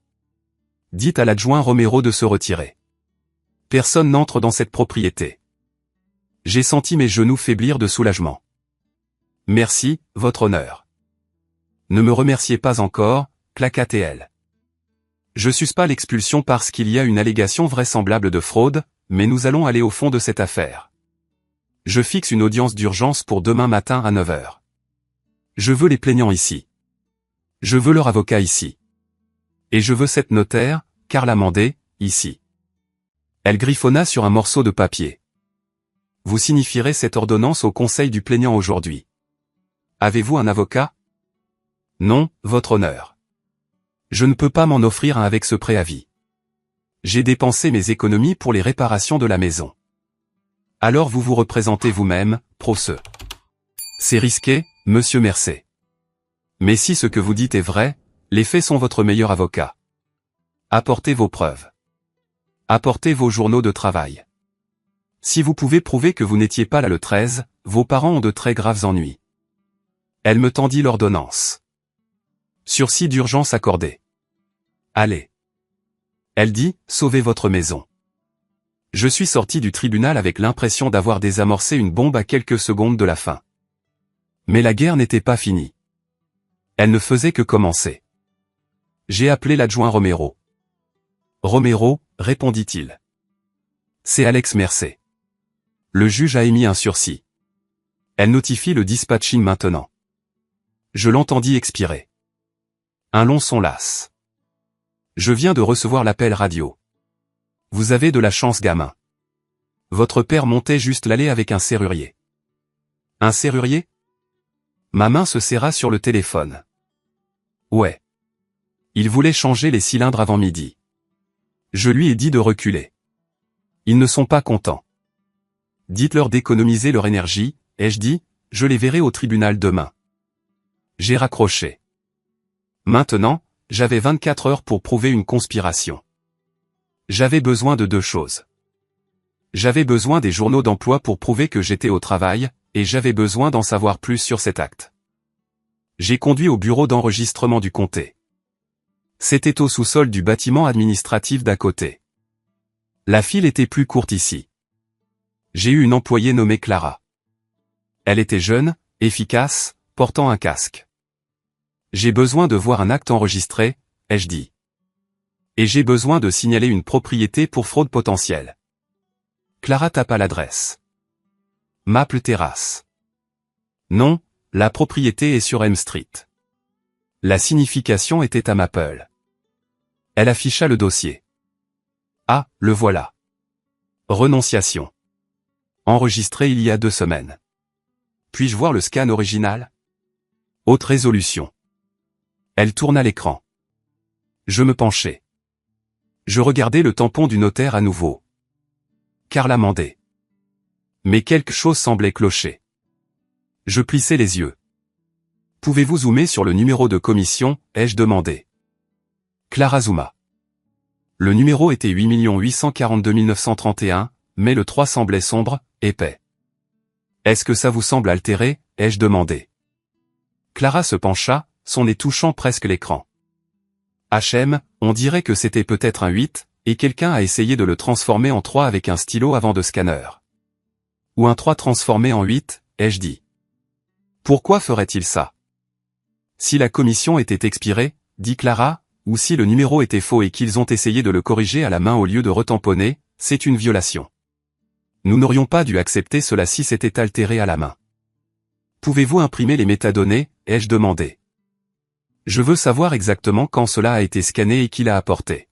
Dites à l'adjoint Romero de se retirer. Personne n'entre dans cette propriété. J'ai senti mes genoux faiblir de soulagement. Merci, votre honneur. Ne me remerciez pas encore, claqua-t-elle. Je suce pas l'expulsion parce qu'il y a une allégation vraisemblable de fraude, mais nous allons aller au fond de cette affaire. Je fixe une audience d'urgence pour demain matin à 9h. Je veux les plaignants ici. Je veux leur avocat ici. Et je veux cette notaire, Carla Mandé, ici. Elle griffonna sur un morceau de papier. Vous signifierez cette ordonnance au conseil du plaignant aujourd'hui. Avez-vous un avocat? Non, votre honneur. Je ne peux pas m'en offrir un avec ce préavis. J'ai dépensé mes économies pour les réparations de la maison. Alors vous vous représentez vous-même, procès. C'est risqué, monsieur Mercier. Mais si ce que vous dites est vrai, les faits sont votre meilleur avocat. Apportez vos preuves. Apportez vos journaux de travail. Si vous pouvez prouver que vous n'étiez pas là le 13, vos parents ont de très graves ennuis. Elle me tendit l'ordonnance. Sursis d'urgence accordé. Allez. Elle dit, sauvez votre maison. Je suis sorti du tribunal avec l'impression d'avoir désamorcé une bombe à quelques secondes de la fin. Mais la guerre n'était pas finie. Elle ne faisait que commencer. J'ai appelé l'adjoint Romero. Romero, répondit-il. C'est Alex Mercier. Le juge a émis un sursis. Elle notifie le dispatching maintenant. Je l'entendis expirer. Un long son las. Je viens de recevoir l'appel radio. Vous avez de la chance, gamin. Votre père montait juste l'allée avec un serrurier. Un serrurier? Ma main se serra sur le téléphone. Ouais. Il voulait changer les cylindres avant midi. Je lui ai dit de reculer. Ils ne sont pas contents. Dites-leur d'économiser leur énergie, ai-je dit, je les verrai au tribunal demain. J'ai raccroché. Maintenant, j'avais 24 heures pour prouver une conspiration. J'avais besoin de deux choses. J'avais besoin des journaux d'emploi pour prouver que j'étais au travail, et j'avais besoin d'en savoir plus sur cet acte. J'ai conduit au bureau d'enregistrement du comté. C'était au sous-sol du bâtiment administratif d'à côté. La file était plus courte ici. J'ai eu une employée nommée Clara. Elle était jeune, efficace, portant un casque. J'ai besoin de voir un acte enregistré, ai-je dit. Et j'ai besoin de signaler une propriété pour fraude potentielle. Clara tapa l'adresse. Maple Terrace. Non, la propriété est sur M Street. La signification était à Maple. Elle afficha le dossier. Ah, le voilà. Renonciation. Enregistré il y a 2 semaines. Puis-je voir le scan original? Haute résolution. Elle tourna l'écran. Je me penchai. Je regardai le tampon du notaire à nouveau. Carla Mandé. Mais quelque chose semblait clocher. Je plissai les yeux. Pouvez-vous zoomer sur le numéro de commission, ai-je demandé. Clara zooma. Le numéro était 8 842 931, mais le 3 semblait sombre, épais. Est-ce que ça vous semble altéré, ai-je demandé. Clara se pencha, son nez touchant presque l'écran. HM, on dirait que c'était peut-être un 8, et quelqu'un a essayé de le transformer en 3 avec un stylo avant de scanner. Ou un 3 transformé en 8, ai-je dit. Pourquoi ferait-il ça? Si la commission était expirée, dit Clara, ou si le numéro était faux et qu'ils ont essayé de le corriger à la main au lieu de retamponner, c'est une violation. Nous n'aurions pas dû accepter cela si c'était altéré à la main. Pouvez-vous imprimer les métadonnées, ai-je demandé. Je veux savoir exactement quand cela a été scanné et qui l'a apporté.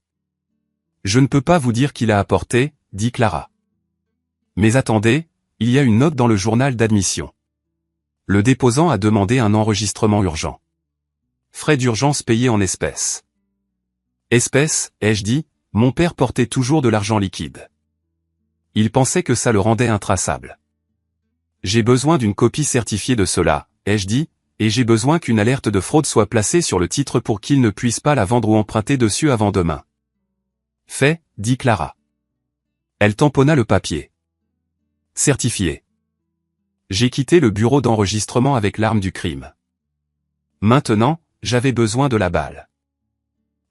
Je ne peux pas vous dire qui l'a apporté, dit Clara. Mais attendez, il y a une note dans le journal d'admission. Le déposant a demandé un enregistrement urgent. Frais d'urgence payés en espèces. Espèces, ai-je dit, mon père portait toujours de l'argent liquide. Il pensait que ça le rendait intraçable. J'ai besoin d'une copie certifiée de cela, ai-je dit, et j'ai besoin qu'une alerte de fraude soit placée sur le titre pour qu'il ne puisse pas la vendre ou emprunter dessus avant demain. Fait, dit Clara. Elle tamponna le papier. Certifié. J'ai quitté le bureau d'enregistrement avec l'arme du crime. Maintenant, j'avais besoin de la balle.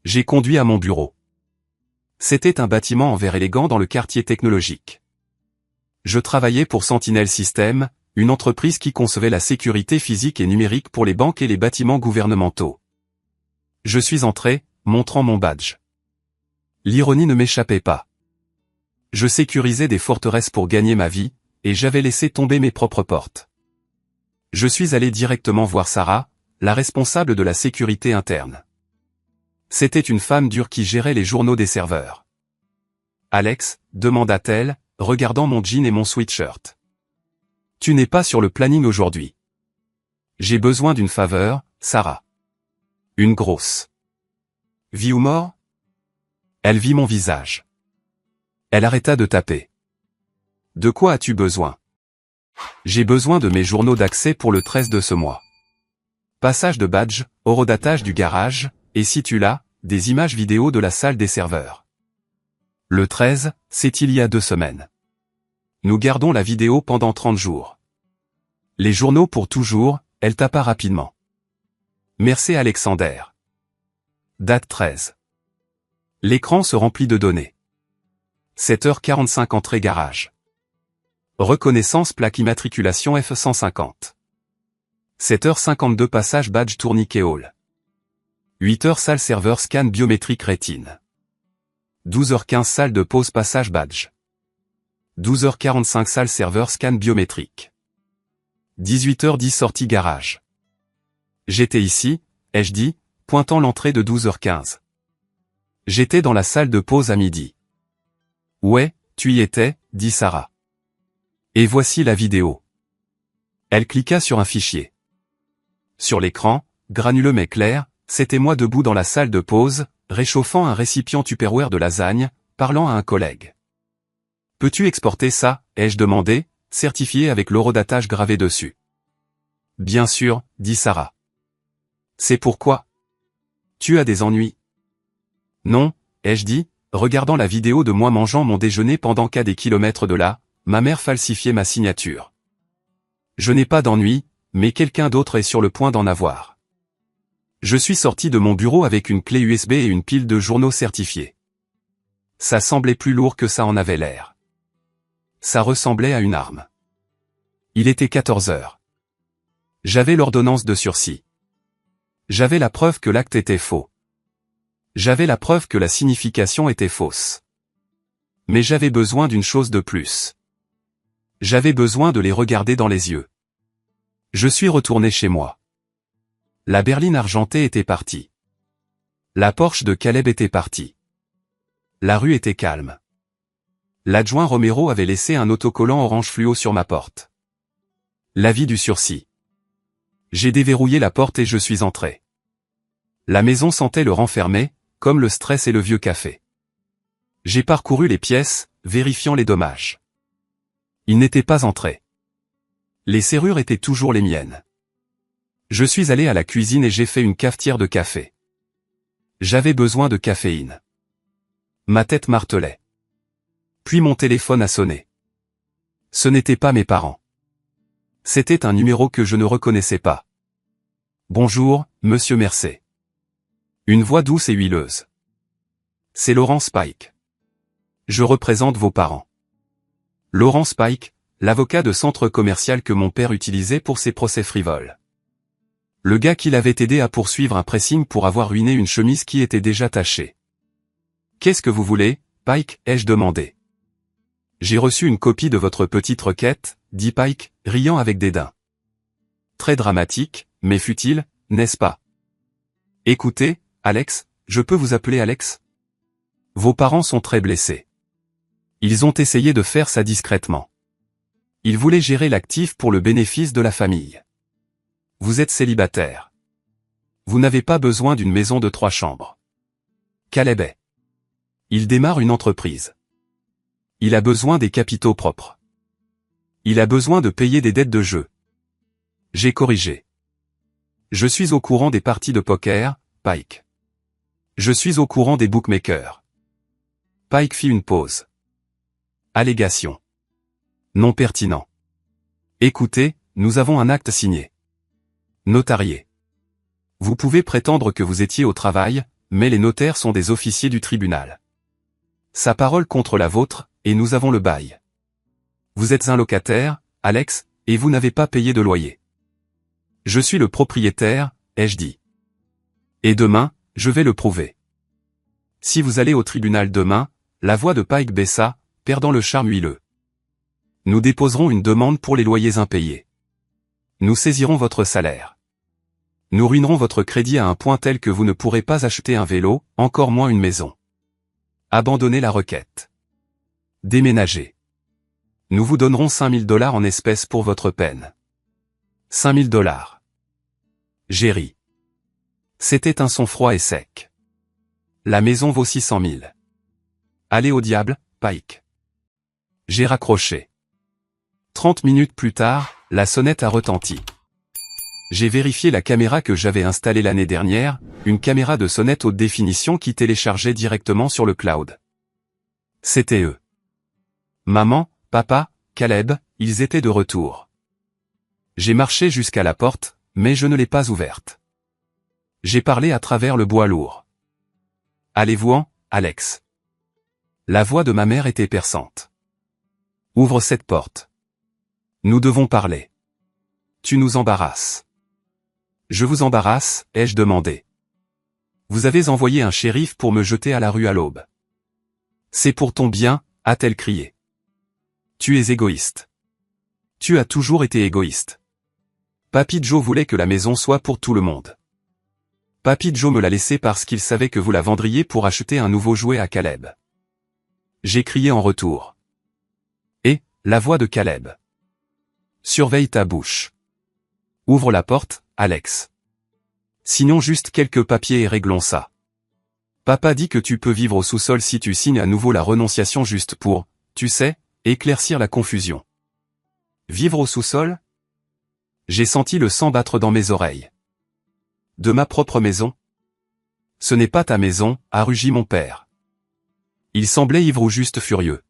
J'ai conduit à mon bureau. C'était un bâtiment en verre élégant dans le quartier technologique. Je travaillais pour Sentinel Systems, une entreprise qui concevait la sécurité physique et numérique pour les banques et les bâtiments gouvernementaux. Je suis entré, montrant mon badge. L'ironie ne m'échappait pas. Je sécurisais des forteresses pour gagner ma vie, et j'avais laissé tomber mes propres portes. Je suis allé directement voir Sarah, la responsable de la sécurité interne. C'était une femme dure qui gérait les journaux des serveurs. Alex, demanda-t-elle, regardant mon jean et mon sweatshirt. Tu n'es pas sur le planning aujourd'hui. J'ai besoin d'une faveur, Sarah. Une grosse. Vie ou mort? Elle vit mon visage. Elle arrêta de taper. De quoi as-tu besoin? J'ai besoin de mes journaux d'accès pour le 13 de ce mois. Passage de badge, horodatage du garage, et si tu l'as, des images vidéo de la salle des serveurs. Le 13, c'est il y a 2 semaines. Nous gardons la vidéo pendant 30 jours. Les journaux pour toujours, elle tapa rapidement. Merci Alexander. Date 13. L'écran se remplit de données. 7h45 entrée garage. Reconnaissance plaque immatriculation F150. 7h52 passage badge tourniquet hall. 8h salle serveur scan biométrique rétine. 12h15 salle de pause passage badge. 12h45 salle serveur scan biométrique. 18h10 sortie garage. J'étais ici, ai-je dit, pointant l'entrée de 12h15. J'étais dans la salle de pause à midi. Ouais, tu y étais, dit Sarah. Et voici la vidéo. Elle cliqua sur un fichier. Sur l'écran, granuleux mais clair, c'était moi debout dans la salle de pause, réchauffant un récipient Tupperware de lasagne, parlant à un collègue. Peux-tu exporter ça, ai-je demandé, certifié avec l'horodatage gravé dessus. Bien sûr, dit Sarah. C'est pourquoi? Tu as des ennuis? Non, ai-je dit, regardant la vidéo de moi mangeant mon déjeuner pendant qu'à des kilomètres de là, ma mère falsifiait ma signature. Je n'ai pas d'ennui, mais quelqu'un d'autre est sur le point d'en avoir. Je suis sorti de mon bureau avec une clé USB et une pile de journaux certifiés. Ça semblait plus lourd que ça en avait l'air. Ça ressemblait à une arme. Il était 14 heures. J'avais l'ordonnance de sursis. J'avais la preuve que l'acte était faux. J'avais la preuve que la signification était fausse. Mais j'avais besoin d'une chose de plus. J'avais besoin de les regarder dans les yeux. Je suis retourné chez moi. La berline argentée était partie. La Porsche de Caleb était partie. La rue était calme. L'adjoint Romero avait laissé un autocollant orange fluo sur ma porte. L'avis du sursis. J'ai déverrouillé la porte et je suis entré. La maison sentait le renfermé, comme le stress et le vieux café. J'ai parcouru les pièces, vérifiant les dommages. Il n'était pas entré. Les serrures étaient toujours les miennes. Je suis allé à la cuisine et j'ai fait une cafetière de café. J'avais besoin de caféine. Ma tête martelait. Puis mon téléphone a sonné. Ce n'étaient pas mes parents. C'était un numéro que je ne reconnaissais pas. Bonjour, monsieur Mercé. Une voix douce et huileuse. C'est Laurent Spike. Je représente vos parents. Laurent Spike, l'avocat de centre commercial que mon père utilisait pour ses procès frivoles. Le gars qui l'avait aidé à poursuivre un pressing pour avoir ruiné une chemise qui était déjà tachée. Qu'est-ce que vous voulez, Pike, ai-je demandé. J'ai reçu une copie de votre petite requête, dit Pike, riant avec dédain. Très dramatique, mais futile, n'est-ce pas? Écoutez, Alex, je peux vous appeler Alex? Vos parents sont très blessés. Ils ont essayé de faire ça discrètement. Ils voulaient gérer l'actif pour le bénéfice de la famille. Vous êtes célibataire. Vous n'avez pas besoin d'une maison de 3 chambres. Caleb est. Il démarre une entreprise. Il a besoin des capitaux propres. Il a besoin de payer des dettes de jeu. J'ai corrigé. Je suis au courant des parties de poker, Pike. Je suis au courant des bookmakers. Pike fit une pause. Allégation. Non pertinent. Écoutez, nous avons un acte signé. Notarié. Vous pouvez prétendre que vous étiez au travail, mais les notaires sont des officiers du tribunal. Sa parole contre la vôtre, et nous avons le bail. Vous êtes un locataire, Alex, et vous n'avez pas payé de loyer. Je suis le propriétaire, ai-je dit. Et demain, je vais le prouver. Si vous allez au tribunal demain, la voix de Pike baissa, perdant le charme huileux. Nous déposerons une demande pour les loyers impayés. Nous saisirons votre salaire. Nous ruinerons votre crédit à un point tel que vous ne pourrez pas acheter un vélo, encore moins une maison. Abandonnez la requête. Déménagez. Nous vous donnerons 5 000 $ en espèces pour votre peine. 5 000 $. J'ai ri. C'était un son froid et sec. La maison vaut 600 000. Allez au diable, Pike. J'ai raccroché. 30 minutes plus tard, la sonnette a retenti. J'ai vérifié la caméra que j'avais installée l'année dernière, une caméra de sonnette haute définition qui téléchargeait directement sur le cloud. C'était eux. Maman, papa, Caleb, ils étaient de retour. J'ai marché jusqu'à la porte, mais je ne l'ai pas ouverte. J'ai parlé à travers le bois lourd. Allez-vous-en, Alex. La voix de ma mère était perçante. Ouvre cette porte. Nous devons parler. Tu nous embarrasses. Je vous embarrasse, ai-je demandé. Vous avez envoyé un shérif pour me jeter à la rue à l'aube. C'est pour ton bien, a-t-elle crié. Tu es égoïste. Tu as toujours été égoïste. Papy Joe voulait que la maison soit pour tout le monde. Papy Joe me l'a laissée parce qu'il savait que vous la vendriez pour acheter un nouveau jouet à Caleb. J'ai crié en retour. Et, la voix de Caleb. Surveille ta bouche. Ouvre la porte, Alex. Signons juste quelques papiers et réglons ça. Papa dit que tu peux vivre au sous-sol si tu signes à nouveau la renonciation juste pour, tu sais, éclaircir la confusion. Vivre au sous-sol? J'ai senti le sang battre dans mes oreilles. De ma propre maison? Ce n'est pas ta maison, a rugi mon père. Il semblait ivre ou juste furieux.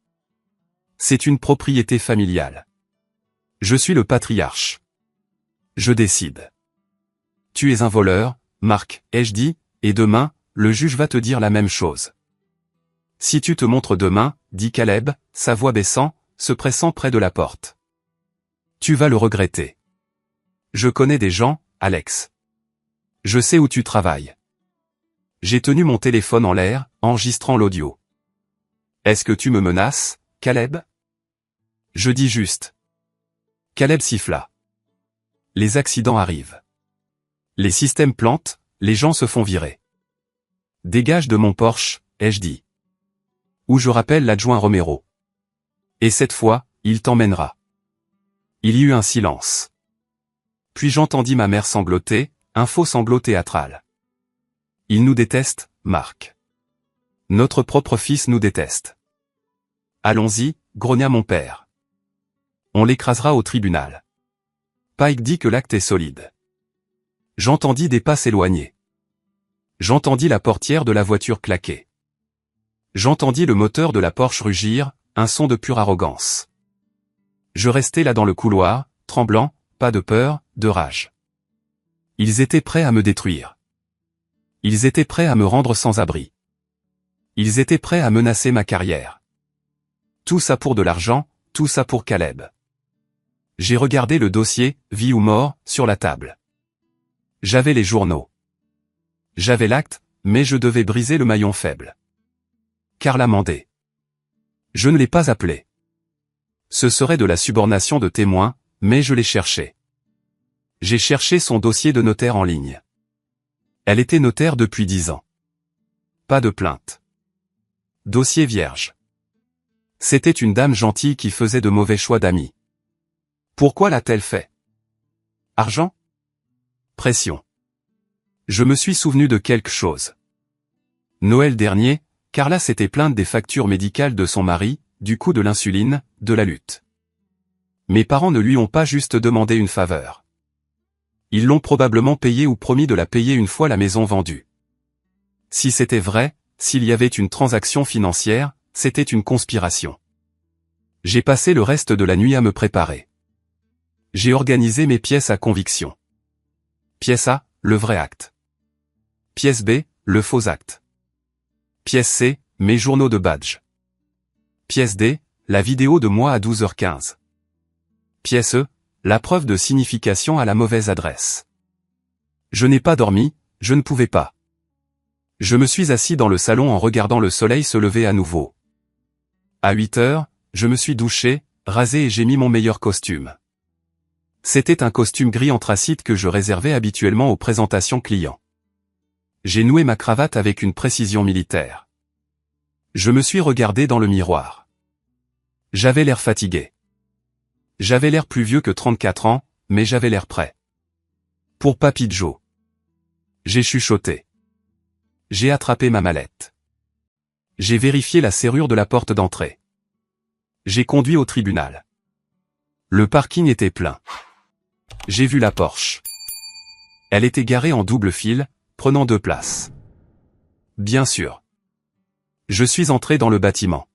C'est une propriété familiale. Je suis le patriarche. Je décide. Tu es un voleur, Marc, ai-je dit, et demain, le juge va te dire la même chose. Si tu te montres demain, dit Caleb, sa voix baissant, se pressant près de la porte. Tu vas le regretter. Je connais des gens, Alex. Je sais où tu travailles. J'ai tenu mon téléphone en l'air, enregistrant l'audio. Est-ce que tu me menaces, Caleb? Je dis juste. Caleb siffla. Les accidents arrivent. Les systèmes plantent, les gens se font virer. Dégage de mon Porsche, ai-je dit. Ou je rappelle l'adjoint Romero. Et cette fois, il t'emmènera. Il y eut un silence. Puis j'entendis ma mère sangloter, un faux sanglot théâtral. Il nous déteste, Marc. Notre propre fils nous déteste. Allons-y, grogna mon père. On l'écrasera au tribunal. Pike dit que l'acte est solide. J'entendis des pas s'éloigner. J'entendis la portière de la voiture claquer. J'entendis le moteur de la Porsche rugir, un son de pure arrogance. Je restai là dans le couloir, tremblant, pas de peur, de rage. Ils étaient prêts à me détruire. Ils étaient prêts à me rendre sans abri. Ils étaient prêts à menacer ma carrière. Tout ça pour de l'argent, tout ça pour Caleb. J'ai regardé le dossier, vie ou mort, sur la table. J'avais les journaux. J'avais l'acte, mais je devais briser le maillon faible. Carla Mandé. Je ne l'ai pas appelé. Ce serait de la subornation de témoin, mais je l'ai cherché. J'ai cherché son dossier de notaire en ligne. Elle était notaire depuis 10 ans. Pas de plainte. Dossier vierge. C'était une dame gentille qui faisait de mauvais choix d'amis. Pourquoi l'a-t-elle fait? Argent? Pression. Je me suis souvenu de quelque chose. Noël dernier, Carla s'était plainte des factures médicales de son mari, du coût de l'insuline, de la lutte. Mes parents ne lui ont pas juste demandé une faveur. Ils l'ont probablement payé ou promis de la payer une fois la maison vendue. Si c'était vrai, s'il y avait une transaction financière, c'était une conspiration. J'ai passé le reste de la nuit à me préparer. J'ai organisé mes pièces à conviction. Pièce A, le vrai acte. Pièce B, le faux acte. Pièce C, mes journaux de badge. Pièce D, la vidéo de moi à 12h15. Pièce E, la preuve de signification à la mauvaise adresse. Je n'ai pas dormi, je ne pouvais pas. Je me suis assis dans le salon en regardant le soleil se lever à nouveau. À 8 heures, je me suis douché, rasé et j'ai mis mon meilleur costume. C'était un costume gris anthracite que je réservais habituellement aux présentations clients. J'ai noué ma cravate avec une précision militaire. Je me suis regardé dans le miroir. J'avais l'air fatigué. J'avais l'air plus vieux que 34 ans, mais j'avais l'air prêt. Pour Papy Joe. J'ai chuchoté. J'ai attrapé ma mallette. J'ai vérifié la serrure de la porte d'entrée. J'ai conduit au tribunal. Le parking était plein. J'ai vu la Porsche. Elle était garée en double file, prenant 2 places. Bien sûr. Je suis entré dans le bâtiment.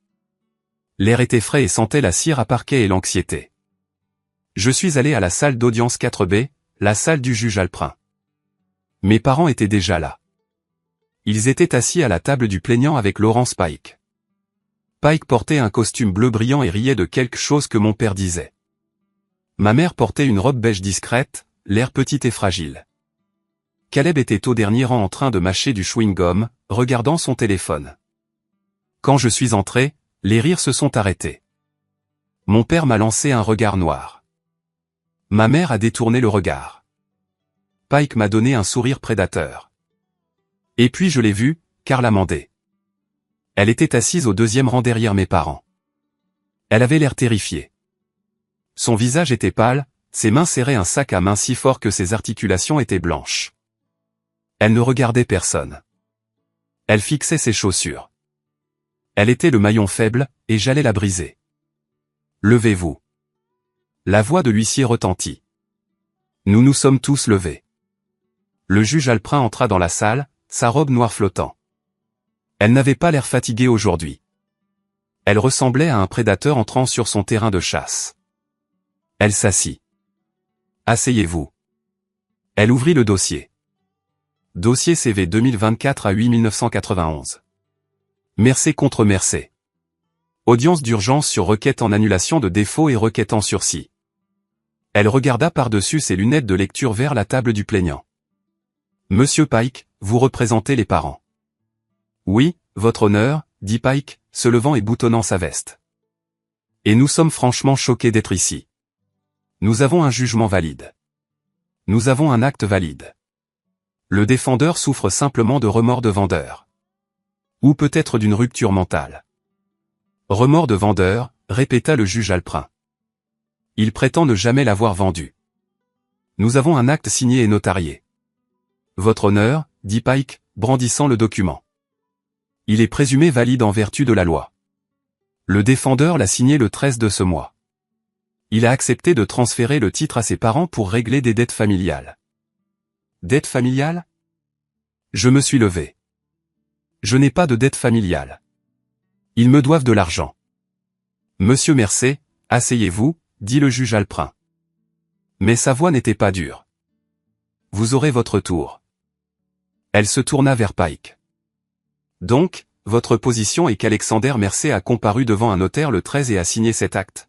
L'air était frais et sentait la cire à parquet et l'anxiété. Je suis allé à la salle d'audience 4B, la salle du juge Alprin. Mes parents étaient déjà là. Ils étaient assis à la table du plaignant avec Laurence Pike. Pike portait un costume bleu brillant et riait de quelque chose que mon père disait. Ma mère portait une robe beige discrète, l'air petite et fragile. Caleb était au dernier rang en train de mâcher du chewing-gum, regardant son téléphone. Quand je suis entré, les rires se sont arrêtés. Mon père m'a lancé un regard noir. Ma mère a détourné le regard. Pike m'a donné un sourire prédateur. Et puis je l'ai vue, Carla Mandé. Elle était assise au 2e rang derrière mes parents. Elle avait l'air terrifiée. Son visage était pâle, ses mains serraient un sac à main si fort que ses articulations étaient blanches. Elle ne regardait personne. Elle fixait ses chaussures. Elle était le maillon faible, et j'allais la briser. Levez-vous. La voix de l'huissier retentit. Nous nous sommes tous levés. Le juge Alprin entra dans la salle, sa robe noire flottant. Elle n'avait pas l'air fatiguée aujourd'hui. Elle ressemblait à un prédateur entrant sur son terrain de chasse. Elle s'assit. Asseyez-vous. Elle ouvrit le dossier. Dossier CV 2024 à 8 1991. Mercé contre Mercé. Audience d'urgence sur requête en annulation de défaut et requête en sursis. Elle regarda par-dessus ses lunettes de lecture vers la table du plaignant. Monsieur Pike, vous représentez les parents. Oui, votre honneur, dit Pike, se levant et boutonnant sa veste. Et nous sommes franchement choqués d'être ici. Nous avons un jugement valide. Nous avons un acte valide. Le défendeur souffre simplement de remords de vendeur. Ou peut-être d'une rupture mentale. Remords de vendeur, répéta le juge Alprin. Il prétend ne jamais l'avoir vendu. Nous avons un acte signé et notarié. Votre honneur, dit Pike, brandissant le document. Il est présumé valide en vertu de la loi. Le défendeur l'a signé le 13 de ce mois. Il a accepté de transférer le titre à ses parents pour régler des dettes familiales. Dettes familiales ? Je me suis levé. Je n'ai pas de dette familiale. Ils me doivent de l'argent. Monsieur Mercé, asseyez-vous, dit le juge Alprin. Mais sa voix n'était pas dure. Vous aurez votre tour. Elle se tourna vers Pike. Donc, votre position est qu'Alexander Mercé a comparu devant un notaire le 13 et a signé cet acte.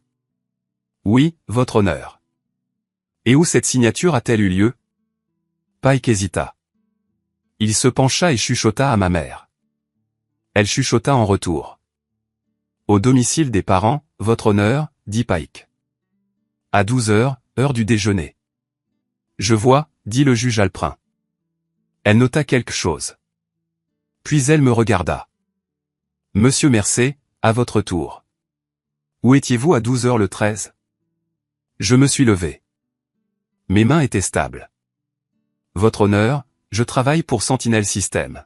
Oui, votre honneur. Et où cette signature a-t-elle eu lieu? Pike hésita. Il se pencha et chuchota à ma mère. Elle chuchota en retour. Au domicile des parents, votre honneur, dit Pike. À 12 heures, heure du déjeuner. Je vois, dit le juge Alprin. Elle nota quelque chose. Puis elle me regarda. Monsieur Mercé, à votre tour. Où étiez-vous à 12 heures le 13? Je me suis levé. Mes mains étaient stables. Votre honneur, je travaille pour Sentinel Systems.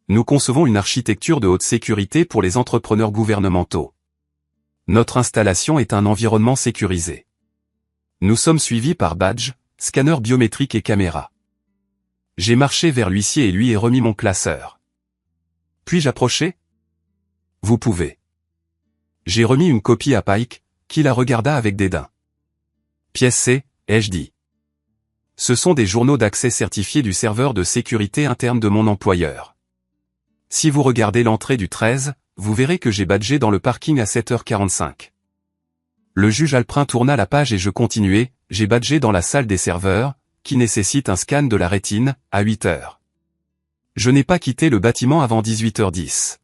Nous concevons une architecture de haute sécurité pour les entrepreneurs gouvernementaux. Notre installation est un environnement sécurisé. Nous sommes suivis par badge, scanner biométrique et caméra. J'ai marché vers l'huissier et lui ai remis mon classeur. Puis-je approcher? Vous pouvez. J'ai remis une copie à Pike, qui la regarda avec dédain. Pièce C, ai-je dit. Ce sont des journaux d'accès certifiés du serveur de sécurité interne de mon employeur. Si vous regardez l'entrée du 13, vous verrez que j'ai badgé dans le parking à 7h45. Le juge Alprin tourna la page et je continuai, j'ai badgé dans la salle des serveurs, qui nécessite un scan de la rétine, à 8h. Je n'ai pas quitté le bâtiment avant 18h10.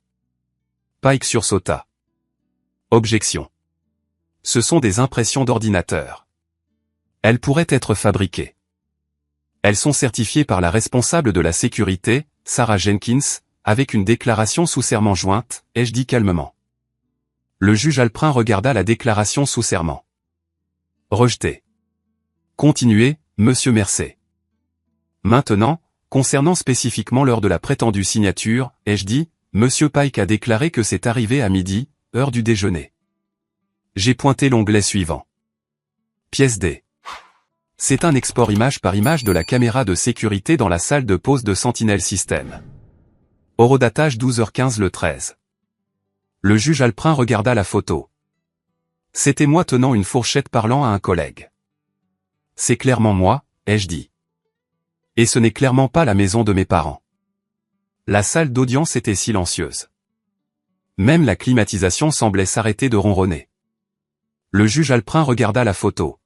Pike sursauta. Objection. Ce sont des impressions d'ordinateur. Elles pourraient être fabriquées. Elles sont certifiées par la responsable de la sécurité, Sarah Jenkins, avec une déclaration sous serment jointe, ai-je dit calmement. Le juge Alprin regarda la déclaration sous serment. Rejetée. Continuez, monsieur Mercé. Maintenant, concernant spécifiquement l'heure de la prétendue signature, ai-je dit, monsieur Pike a déclaré que c'est arrivé à midi, heure du déjeuner. J'ai pointé l'onglet suivant. Pièce D. C'est un export image par image de la caméra de sécurité dans la salle de pause de Sentinel System. Horodatage 12h15 le 13. Le juge Alprin regarda la photo. C'était moi tenant une fourchette parlant à un collègue. C'est clairement moi, ai-je dit. Et ce n'est clairement pas la maison de mes parents. La salle d'audience était silencieuse. Même la climatisation semblait s'arrêter de ronronner. Le juge Alprin regarda la photo.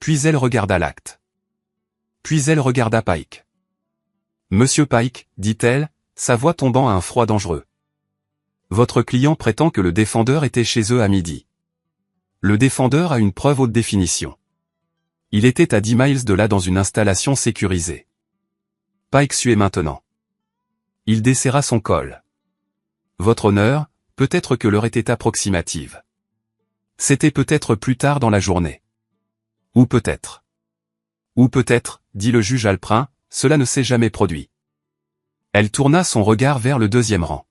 Puis elle regarda l'acte. Puis elle regarda Pike. « Monsieur Pike, dit-elle, sa voix tombant à un froid dangereux. Votre client prétend que le défendeur était chez eux à midi. Le défendeur a une preuve haute définition. Il était à 10 miles de là dans une installation sécurisée. Pike suait maintenant. Il desserra son col. Votre honneur, peut-être que l'heure était approximative. C'était peut-être plus tard dans la journée. Ou peut-être, dit le juge Alprin, cela ne s'est jamais produit. Elle tourna son regard vers le deuxième rang.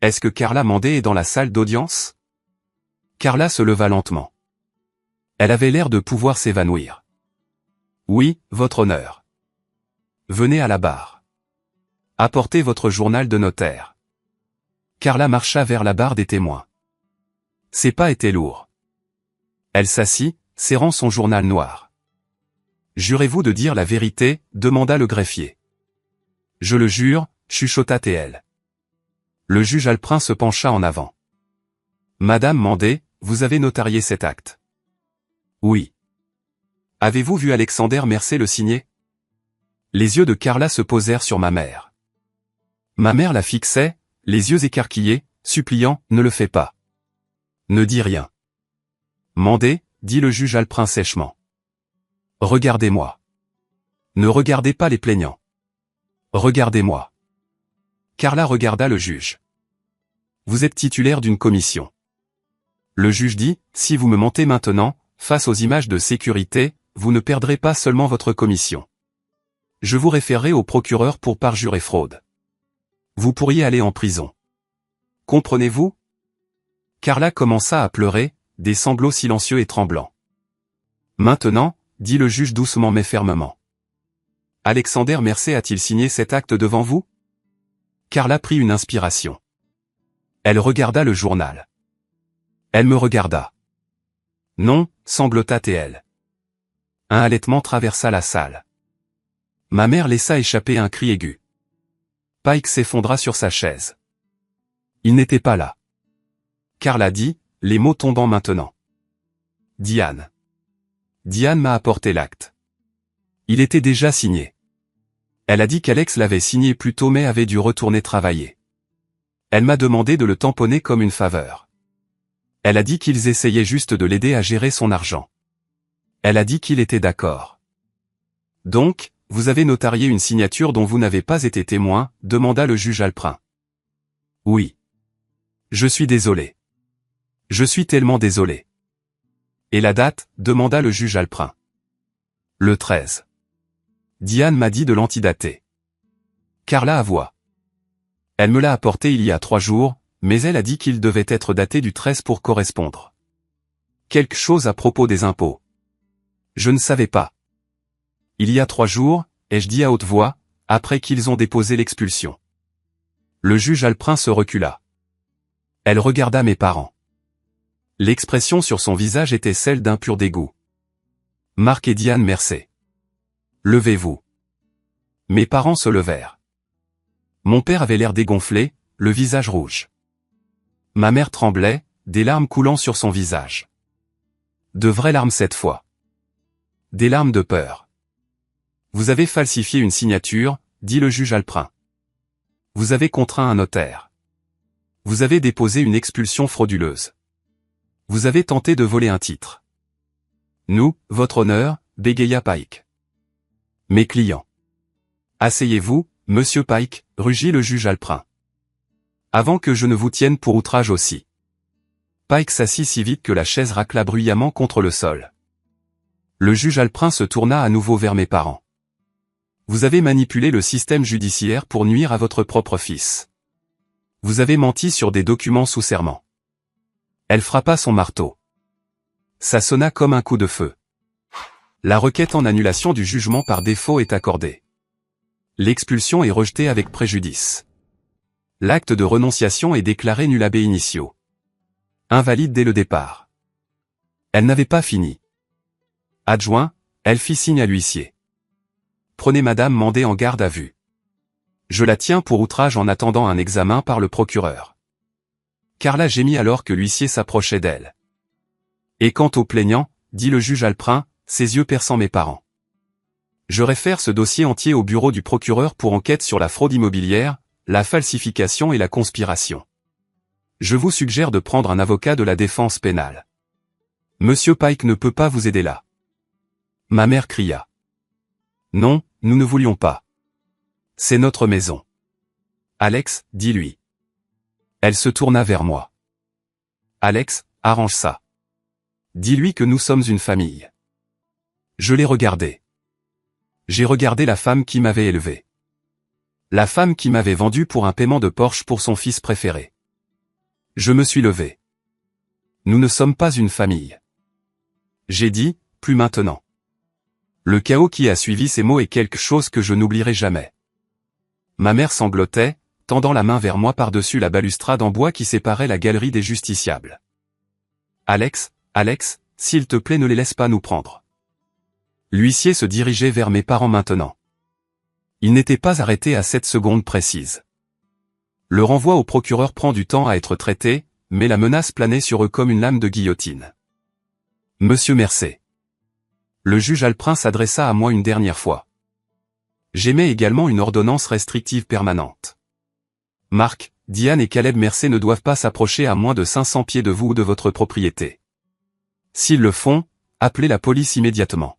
Est-ce que Carla Mandé est dans la salle d'audience? Carla se leva lentement. Elle avait l'air de pouvoir s'évanouir. Oui, votre honneur. Venez à la barre. Apportez votre journal de notaire. Carla marcha vers la barre des témoins. Ses pas étaient lourds. Elle s'assit, serrant son journal noir. Jurez-vous de dire la vérité, demanda le greffier. Je le jure, chuchota TL. Le juge Alprin se pencha en avant. Madame Mandé, vous avez notarié cet acte. Oui. Avez-vous vu Alexander Mercé le signer? Les yeux de Carla se posèrent sur ma mère. Ma mère la fixait, les yeux écarquillés, suppliant, ne le fais pas. Ne dis rien. Mandé, dit le juge Alprin sèchement. Regardez-moi. Ne regardez pas les plaignants. Regardez-moi. Carla regarda le juge. Vous êtes titulaire d'une commission. Le juge dit, si vous me mentez maintenant, face aux images de sécurité, vous ne perdrez pas seulement votre commission. Je vous référerai au procureur pour parjure et fraude. Vous pourriez aller en prison. Comprenez-vous? Carla commença à pleurer, des sanglots silencieux et tremblants. Maintenant, dit le juge doucement mais fermement. Alexander Mercé a-t-il signé cet acte devant vous? Carla prit une inspiration. Elle regarda le journal. Elle me regarda. Non, sanglota TL. Un halètement traversa la salle. Ma mère laissa échapper un cri aigu. Pike s'effondra sur sa chaise. Il n'était pas là. Carla dit, les mots tombant maintenant. Diane. Diane m'a apporté l'acte. Il était déjà signé. Elle a dit qu'Alex l'avait signé plus tôt mais avait dû retourner travailler. Elle m'a demandé de le tamponner comme une faveur. Elle a dit qu'ils essayaient juste de l'aider à gérer son argent. Elle a dit qu'il était d'accord. Donc, vous avez notarié une signature dont vous n'avez pas été témoin, demanda le juge Alprin. Oui. Je suis désolé. Je suis tellement désolé. Et la date, demanda le juge Alprin. Le 13. Diane m'a dit de l'antidater. Carla avoua. Elle me l'a apporté il y a 3 jours, mais elle a dit qu'il devait être daté du 13 pour correspondre. Quelque chose à propos des impôts. Je ne savais pas. Il y a 3 jours, ai-je dit à haute voix, après qu'ils ont déposé l'expulsion. Le juge Alprin se recula. Elle regarda mes parents. L'expression sur son visage était celle d'un pur dégoût. Marc et Diane Mercé. Levez-vous. Mes parents se levèrent. Mon père avait l'air dégonflé, le visage rouge. Ma mère tremblait, des larmes coulant sur son visage. De vraies larmes cette fois. Des larmes de peur. Vous avez falsifié une signature, dit le juge Alprin. Vous avez contraint un notaire. Vous avez déposé une expulsion frauduleuse. Vous avez tenté de voler un titre. Nous, votre honneur, bégaya Pike. Mes clients. Asseyez-vous, monsieur Pike, rugit le juge Alprin. Avant que je ne vous tienne pour outrage aussi. Pike s'assit si vite que la chaise racla bruyamment contre le sol. Le juge Alprin se tourna à nouveau vers mes parents. Vous avez manipulé le système judiciaire pour nuire à votre propre fils. Vous avez menti sur des documents sous serment. Elle frappa son marteau. Ça sonna comme un coup de feu. La requête en annulation du jugement par défaut est accordée. L'expulsion est rejetée avec préjudice. L'acte de renonciation est déclaré nul ab initio. Invalide dès le départ. Elle n'avait pas fini. Adjoint, elle fit signe à l'huissier. Prenez madame Mandé en garde à vue. Je la tiens pour outrage en attendant un examen par le procureur. Carla gémit alors que l'huissier s'approchait d'elle. Et quant au plaignant, dit le juge Alprin, ses yeux perçant mes parents. Je réfère ce dossier entier au bureau du procureur pour enquête sur la fraude immobilière, la falsification et la conspiration. Je vous suggère de prendre un avocat de la défense pénale. Monsieur Pike ne peut pas vous aider là. Ma mère cria. Non, nous ne voulions pas. C'est notre maison. Alex, dis-lui. Elle se tourna vers moi. Alex, arrange ça. Dis-lui que nous sommes une famille. Je l'ai regardé. J'ai regardé la femme qui m'avait élevé. La femme qui m'avait vendu pour un paiement de Porsche pour son fils préféré. Je me suis levé. Nous ne sommes pas une famille. J'ai dit, plus maintenant. Le chaos qui a suivi ces mots est quelque chose que je n'oublierai jamais. Ma mère sanglotait, tendant la main vers moi par-dessus la balustrade en bois qui séparait la galerie des justiciables. Alex, Alex, s'il te plaît ne les laisse pas nous prendre. L'huissier se dirigeait vers mes parents maintenant. Il n'était pas arrêté à cette seconde précise. Le renvoi au procureur prend du temps à être traité, mais la menace planait sur eux comme une lame de guillotine. Monsieur Mercé. Le juge Alprin s'adressa à moi une dernière fois. J'émets également une ordonnance restrictive permanente. Marc, Diane et Caleb Mercé ne doivent pas s'approcher à moins de 500 pieds de vous ou de votre propriété. S'ils le font, appelez la police immédiatement.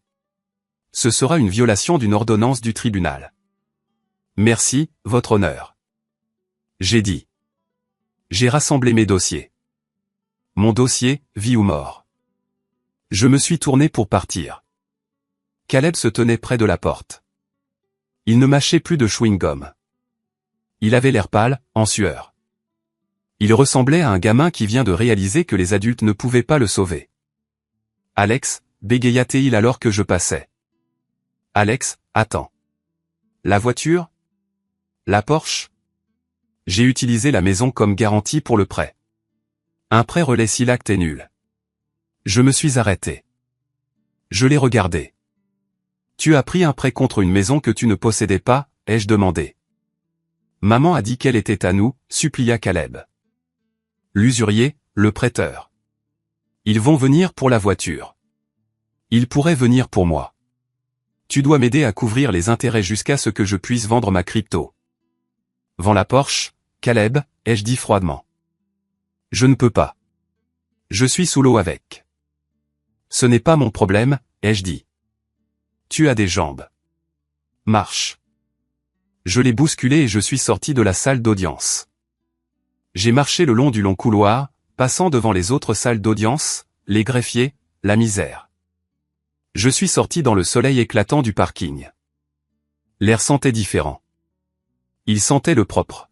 Ce sera une violation d'une ordonnance du tribunal. Merci, votre honneur. J'ai dit. J'ai rassemblé mes dossiers. Mon dossier, vie ou mort. Je me suis tourné pour partir. Caleb se tenait près de la porte. Il ne mâchait plus de chewing-gum. Il avait l'air pâle, en sueur. Il ressemblait à un gamin qui vient de réaliser que les adultes ne pouvaient pas le sauver. Alex, bégaya-t-il alors que je passais. Alex, attends. La voiture? La Porsche? J'ai utilisé la maison comme garantie pour le prêt. Un prêt relais si l'acte est nul. Je me suis arrêté. Je l'ai regardé. Tu as pris un prêt contre une maison que tu ne possédais pas, ai-je demandé. Maman a dit qu'elle était à nous, supplia Caleb. L'usurier, le prêteur. Ils vont venir pour la voiture. Ils pourraient venir pour moi. Tu dois m'aider à couvrir les intérêts jusqu'à ce que je puisse vendre ma crypto. Vends la Porsche, Caleb, ai-je dit froidement. Je ne peux pas. Je suis sous l'eau avec. Ce n'est pas mon problème, ai-je dit. Tu as des jambes. Marche. Je l'ai bousculé et je suis sorti de la salle d'audience. J'ai marché le long du long couloir, passant devant les autres salles d'audience, les greffiers, la misère. Je suis sorti dans le soleil éclatant du parking. L'air sentait différent. Il sentait le propre.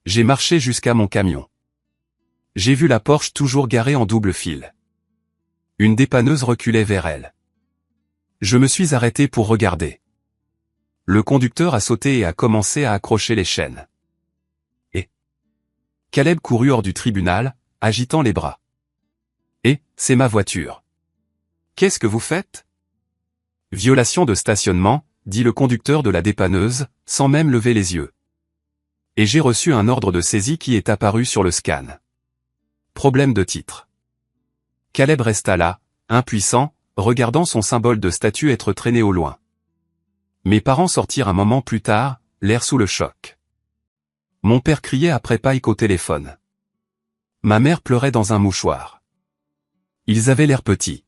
J'ai marché jusqu'à mon camion. J'ai vu la Porsche toujours garée en double fil. Une dépanneuse reculait vers elle. Je me suis arrêté pour regarder. Le conducteur a sauté et a commencé à accrocher les chaînes. Et Caleb courut hors du tribunal, agitant les bras. Et, c'est ma voiture. Qu'est-ce que vous faites? Violation de stationnement, dit le conducteur de la dépanneuse, sans même lever les yeux. Et j'ai reçu un ordre de saisie qui est apparu sur le scan. Problème de titre. Caleb resta là, impuissant, regardant son symbole de statut être traîné au loin. Mes parents sortirent un moment plus tard, l'air sous le choc. Mon père criait après Pike au téléphone. Ma mère pleurait dans un mouchoir. Ils avaient l'air petits.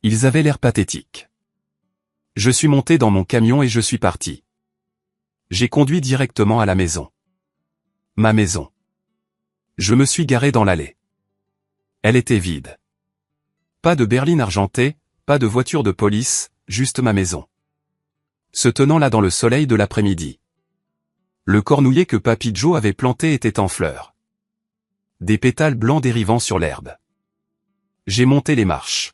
Ils avaient l'air pathétiques. Je suis monté dans mon camion et je suis parti. J'ai conduit directement à la maison. Ma maison. Je me suis garé dans l'allée. Elle était vide. Pas de berline argentée, pas de voiture de police, juste ma maison. Se tenant là dans le soleil de l'après-midi. Le cornouiller que Papy Joe avait planté était en fleurs. Des pétales blancs dérivant sur l'herbe. J'ai monté les marches.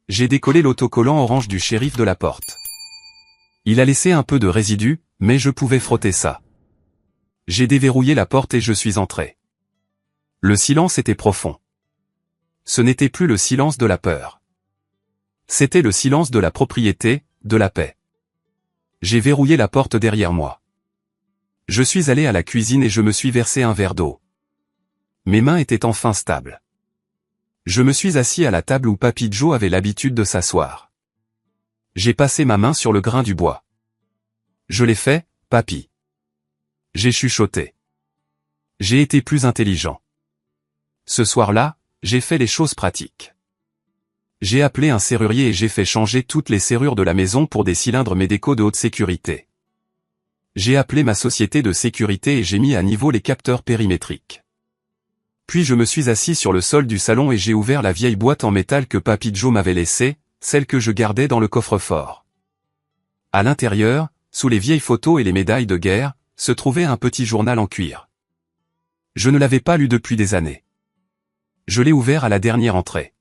J'ai décollé l'autocollant orange du shérif de la porte. Il a laissé un peu de résidu, mais je pouvais frotter ça. J'ai déverrouillé la porte et je suis entré. Le silence était profond. Ce n'était plus le silence de la peur. C'était le silence de la propriété, de la paix. J'ai verrouillé la porte derrière moi. Je suis allé à la cuisine et je me suis versé un verre d'eau. Mes mains étaient enfin stables. Je me suis assis à la table où Papy Joe avait l'habitude de s'asseoir. J'ai passé ma main sur le grain du bois. Je l'ai fait, papy. J'ai chuchoté. J'ai été plus intelligent. Ce soir-là, j'ai fait les choses pratiques. J'ai appelé un serrurier et j'ai fait changer toutes les serrures de la maison pour des cylindres Medeco de haute sécurité. J'ai appelé ma société de sécurité et j'ai mis à niveau les capteurs périmétriques. Puis je me suis assis sur le sol du salon et j'ai ouvert la vieille boîte en métal que Papy Joe m'avait laissée, celle que je gardais dans le coffre-fort. À l'intérieur, sous les vieilles photos et les médailles de guerre, se trouvait un petit journal en cuir. Je ne l'avais pas lu depuis des années. Je l'ai ouvert à la dernière entrée.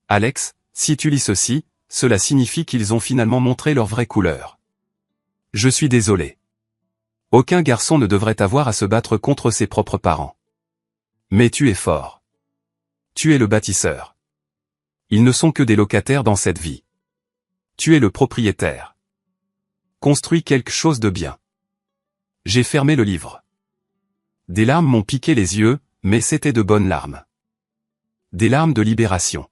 Alex, si tu lis ceci, cela signifie qu'ils ont finalement montré leur vraie couleur. Je suis désolé. Aucun garçon ne devrait avoir à se battre contre ses propres parents. Mais tu es fort. Tu es le bâtisseur. Ils ne sont que des locataires dans cette vie. Tu es le propriétaire. Construis quelque chose de bien. J'ai fermé le livre. Des larmes m'ont piqué les yeux, mais c'était de bonnes larmes. Des larmes de libération.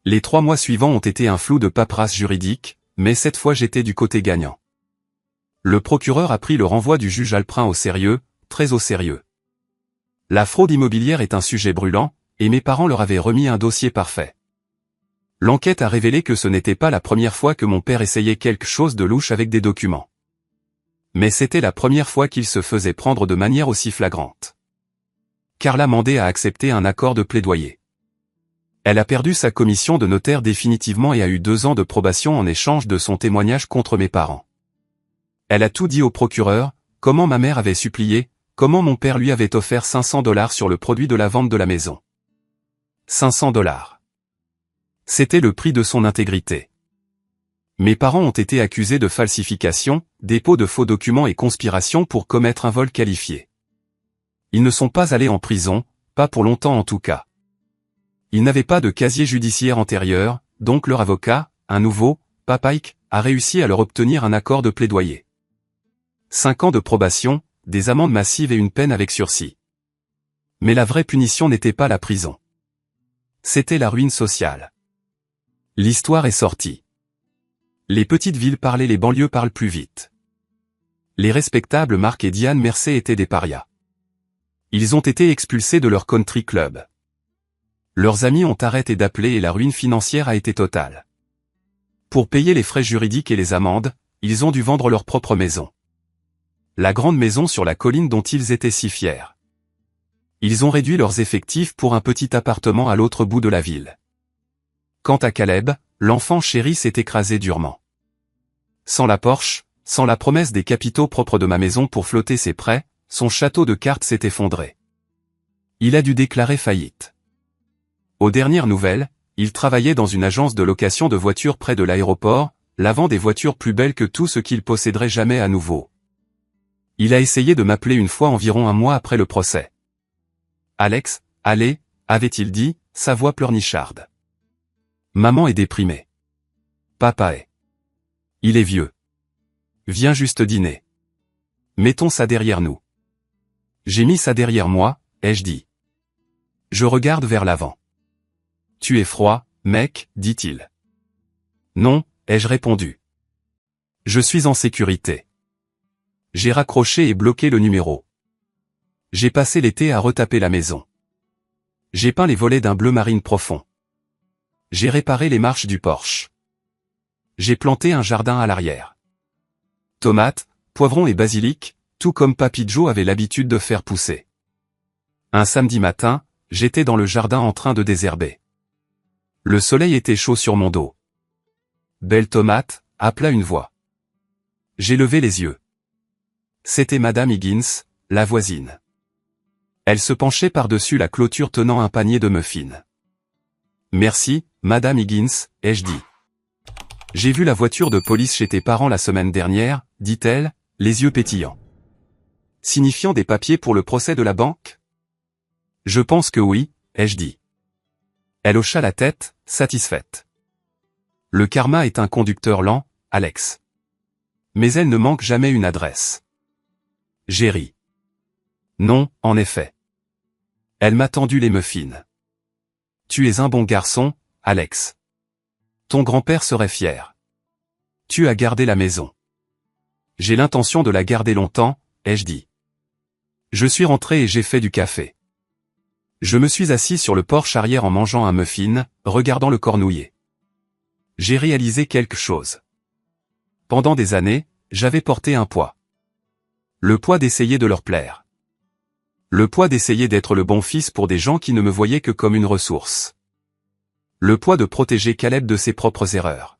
Les 3 mois suivants ont été un flou de paperasse juridique, mais cette fois j'étais du côté gagnant. Le procureur a pris le renvoi du juge Alprin au sérieux, très au sérieux. La fraude immobilière est un sujet brûlant, et mes parents leur avaient remis un dossier parfait. L'enquête a révélé que ce n'était pas la première fois que mon père essayait quelque chose de louche avec des documents. Mais c'était la première fois qu'il se faisait prendre de manière aussi flagrante. Carla Mandé a accepté un accord de plaidoyer. Elle a perdu sa commission de notaire définitivement et a eu 2 ans de probation en échange de son témoignage contre mes parents. Elle a tout dit au procureur, comment ma mère avait supplié, comment mon père lui avait offert $500 sur le produit de la vente de la maison. $500. C'était le prix de son intégrité. Mes parents ont été accusés de falsification, dépôt de faux documents et conspiration pour commettre un vol qualifié. Ils ne sont pas allés en prison, pas pour longtemps en tout cas. Ils n'avaient pas de casier judiciaire antérieur, donc leur avocat, un nouveau, Papike, a réussi à leur obtenir un accord de plaidoyer. 5 ans de probation, des amendes massives et une peine avec sursis. Mais la vraie punition n'était pas la prison. C'était la ruine sociale. L'histoire est sortie. Les petites villes parlaient, les banlieues parlent plus vite. Les respectables Marc et Diane Mercé étaient des parias. Ils ont été expulsés de leur country club. Leurs amis ont arrêté d'appeler et la ruine financière a été totale. Pour payer les frais juridiques et les amendes, ils ont dû vendre leur propre maison. La grande maison sur la colline dont ils étaient si fiers. Ils ont réduit leurs effectifs pour un petit appartement à l'autre bout de la ville. Quant à Caleb, l'enfant chéri s'est écrasé durement. Sans la Porsche, sans la promesse des capitaux propres de ma maison pour flotter ses prêts, son château de cartes s'est effondré. Il a dû déclarer faillite. Aux dernières nouvelles, il travaillait dans une agence de location de voitures près de l'aéroport, lavant des voitures plus belles que tout ce qu'il posséderait jamais à nouveau. Il a essayé de m'appeler une fois environ 1 mois après le procès. Alex, allez, avait-il dit, sa voix pleurnicharde. Maman est déprimée. Papa est. Il est vieux. Viens juste dîner. Mettons ça derrière nous. J'ai mis ça derrière moi, ai-je dit. Je regarde vers l'avant. Tu es froid, mec, dit-il. Non, ai-je répondu. Je suis en sécurité. J'ai raccroché et bloqué le numéro. J'ai passé l'été à retaper la maison. J'ai peint les volets d'un bleu marine profond. J'ai réparé les marches du Porsche. J'ai planté un jardin à l'arrière. Tomates, poivrons et basilic, tout comme Papy Joe avait l'habitude de faire pousser. Un samedi matin, j'étais dans le jardin en train de désherber. Le soleil était chaud sur mon dos. Belle tomate, appela une voix. J'ai levé les yeux. C'était Madame Higgins, la voisine. Elle se penchait par-dessus la clôture tenant un panier de muffins. Merci, Madame Higgins, ai-je dit. J'ai vu la voiture de police chez tes parents la semaine dernière, dit-elle, les yeux pétillants. Signifiant des papiers pour le procès de la banque? Je pense que oui, ai-je dit. Elle hocha la tête, satisfaite. Le karma est un conducteur lent, Alex. Mais elle ne manque jamais une adresse. J'ai ri. Non, en effet. Elle m'a tendu les muffins. Tu es un bon garçon, Alex. Ton grand-père serait fier. Tu as gardé la maison. J'ai l'intention de la garder longtemps, ai-je dit. Je suis rentré et j'ai fait du café. Je me suis assis sur le porche arrière en mangeant un muffin, regardant le cornouiller. J'ai réalisé quelque chose. Pendant des années, j'avais porté un poids. Le poids d'essayer de leur plaire. Le poids d'essayer d'être le bon fils pour des gens qui ne me voyaient que comme une ressource. Le poids de protéger Caleb de ses propres erreurs.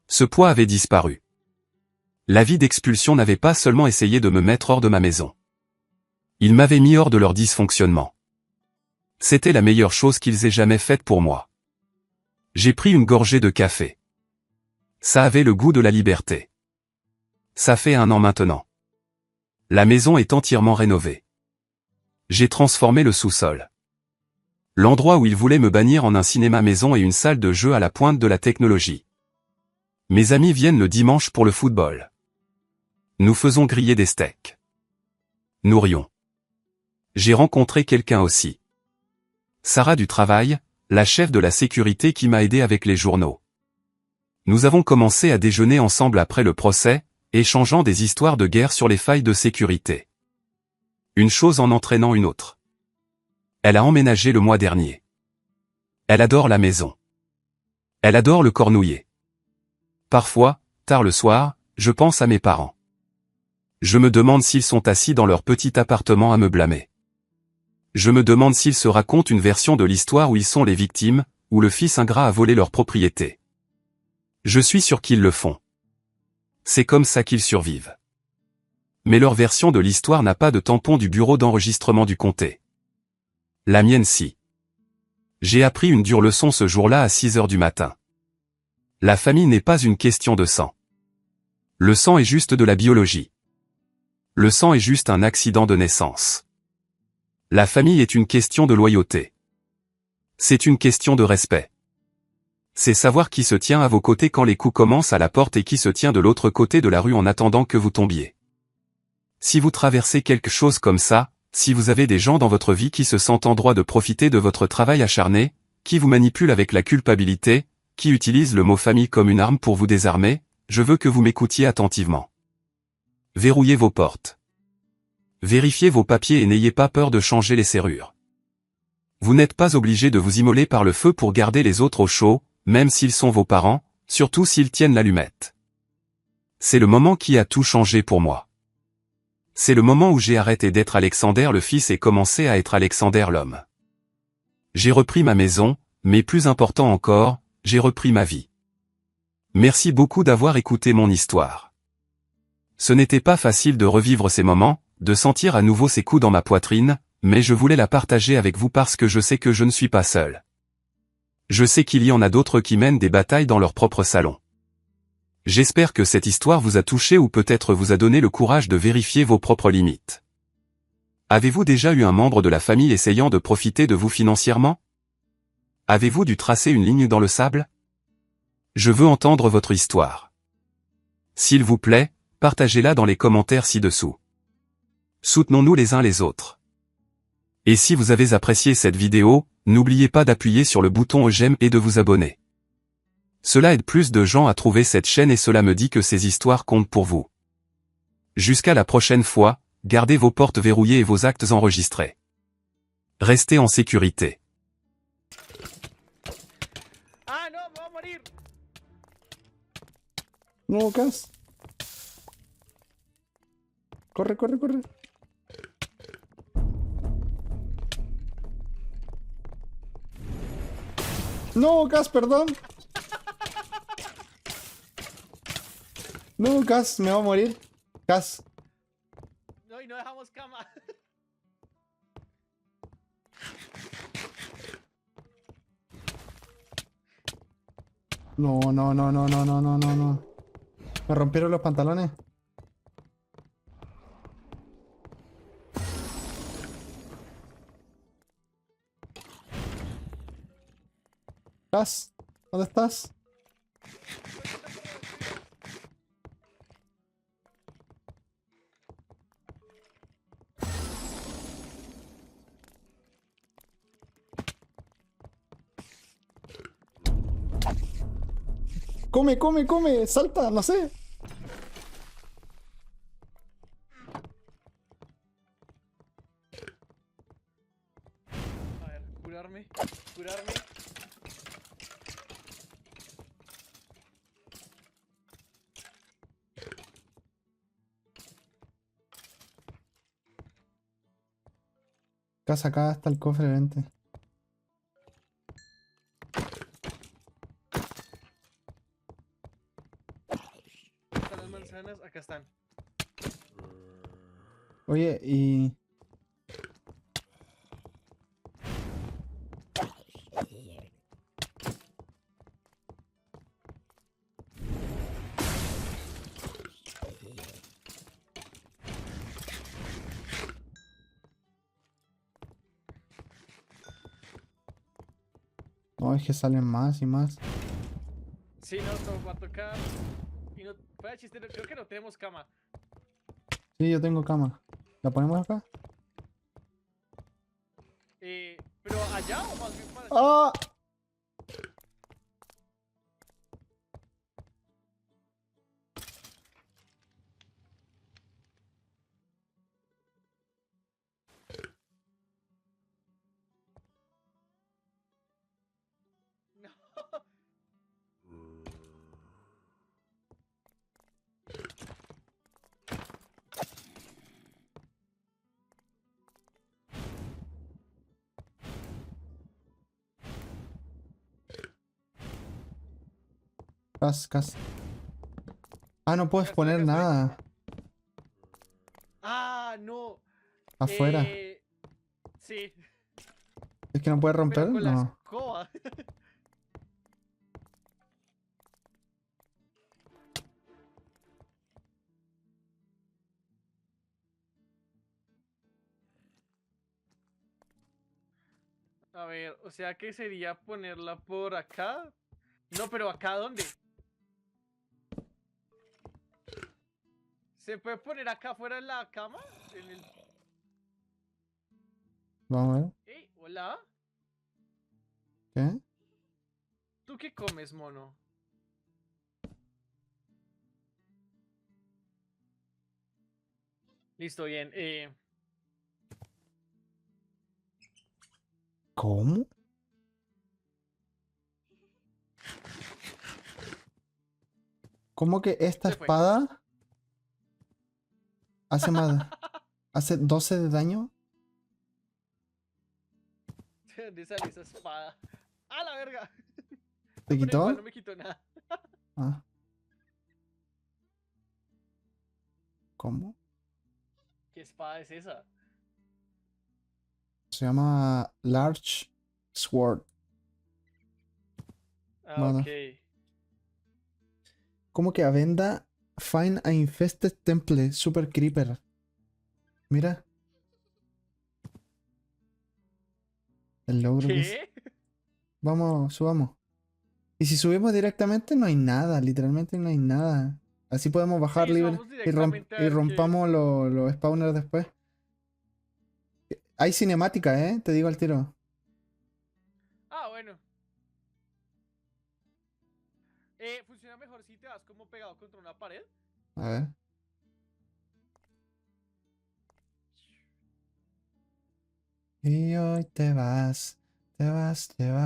Ce poids avait disparu. L'avis d'expulsion n'avait pas seulement essayé de me mettre hors de ma maison. Il m'avait mis hors de leur dysfonctionnement. C'était la meilleure chose qu'ils aient jamais faite pour moi. J'ai pris une gorgée de café. Ça avait le goût de la liberté. Ça fait 1 an maintenant. La maison est entièrement rénovée. J'ai transformé le sous-sol. L'endroit où ils voulaient me bannir en un cinéma maison et une salle de jeu à la pointe de la technologie. Mes amis viennent le dimanche pour le football. Nous faisons griller des steaks. Nous rions. J'ai rencontré quelqu'un aussi. Sarah du travail, la chef de la sécurité qui m'a aidé avec les journaux. Nous avons commencé à déjeuner ensemble après le procès, échangeant des histoires de guerre sur les failles de sécurité. Une chose en entraînant une autre. Elle a emménagé le mois dernier. Elle adore la maison. Elle adore le cornouiller. Parfois, tard le soir, je pense à mes parents. Je me demande s'ils sont assis dans leur petit appartement à me blâmer. Je me demande s'ils se racontent une version de l'histoire où ils sont les victimes, où le fils ingrat a volé leur propriété. Je suis sûr qu'ils le font. C'est comme ça qu'ils survivent. Mais leur version de l'histoire n'a pas de tampon du bureau d'enregistrement du comté. La mienne si. J'ai appris une dure leçon ce jour-là à 6 heures du matin. La famille n'est pas une question de sang. Le sang est juste de la biologie. Le sang est juste un accident de naissance. La famille est une question de loyauté. C'est une question de respect. C'est savoir qui se tient à vos côtés quand les coups commencent à la porte et qui se tient de l'autre côté de la rue en attendant que vous tombiez. Si vous traversez quelque chose comme ça, si vous avez des gens dans votre vie qui se sentent en droit de profiter de votre travail acharné, qui vous manipulent avec la culpabilité, qui utilisent le mot famille comme une arme pour vous désarmer, je veux que vous m'écoutiez attentivement. Verrouillez vos portes. Vérifiez vos papiers et n'ayez pas peur de changer les serrures. Vous n'êtes pas obligé de vous immoler par le feu pour garder les autres au chaud, même s'ils sont vos parents, surtout s'ils tiennent l'allumette. C'est le moment qui a tout changé pour moi. C'est le moment où j'ai arrêté d'être Alexander le fils et commencé à être Alexander l'homme. J'ai repris ma maison, mais plus important encore, j'ai repris ma vie. Merci beaucoup d'avoir écouté mon histoire. Ce n'était pas facile de revivre ces moments, de sentir à nouveau ces coups dans ma poitrine, mais je voulais la partager avec vous parce que je sais que je ne suis pas seul. Je sais qu'il y en a d'autres qui mènent des batailles dans leur propre salon. J'espère que cette histoire vous a touché ou peut-être vous a donné le courage de vérifier vos propres limites. Avez-vous déjà eu un membre de la famille essayant de profiter de vous financièrement? Avez-vous dû tracer une ligne dans le sable? Je veux entendre votre histoire. S'il vous plaît, partagez-la dans les commentaires ci-dessous. Soutenons-nous les uns les autres. Et si vous avez apprécié cette vidéo, n'oubliez pas d'appuyer sur le bouton j'aime et de vous abonner. Cela aide plus de gens à trouver cette chaîne et cela me dit que ces histoires comptent pour vous. Jusqu'à la prochaine fois, gardez vos portes verrouillées et vos actes enregistrés. Restez en sécurité. Ah, no, me voy a morir. No, Cas. Corre, corre, corre. No, Cas, perdón. No, Cas, me va a morir. Cas. No, y no dejamos cama. No, no, no, no, no, no, no, no, no. Me rompieron los pantalones. Cas, ¿dónde estás? Come, come, come, salta, no sé. A ver, curarme. Curarme. Casa, acá está el cofre, vente. Están las manzanas, acá están. Oye, y... No, es que salen más y más. Sí, no, esto va a tocar. Y no, fuera de chiste, creo que no tenemos cama. Sí, yo tengo cama. ¿La ponemos acá? Pero allá o más bien para allá. ¡Ah! No. Cas, cas. Ah, no puedes Acá estoy, poner acá estoy. nada Ah, no. afuera. Eh, sí, Es que no puedes pero romper, con la no. escoba. A ver, o sea que sería ponerla por acá. No, pero ¿acá dónde? ¿Se puede poner acá fuera en la cama? En el... Vamos a ver. ¡Ey! Hola. ¿Qué? ¿Tú qué comes, mono? Listo, bien. ¿Cómo? ¿Cómo que esta Se fue. espada hace más? ¿Hace 12 de daño? ¿De dónde salió esa espada? ¡Ah, la verga! ¿Te No, pero igual no quitó? me quitó nada. Ah, ¿cómo? ¿Qué espada es esa? Se llama Large Sword. Ah, Mano. ok. ¿Cómo que Avenda? Find a infested temple. Super creeper. Mira. El logro que es. ¿Qué? Vamos, subamos. Y si subimos directamente no hay nada. Literalmente no hay nada. Así podemos bajar Sí, libre. subamos directamente a Y ver qué es. rompamos los spawners después. Hay cinemática, ¿eh? Te digo al tiro. Ah, bueno. Funciona mejor si te vas como pegado contra una pared. A ver. Y hoy te vas. Te vas, te vas.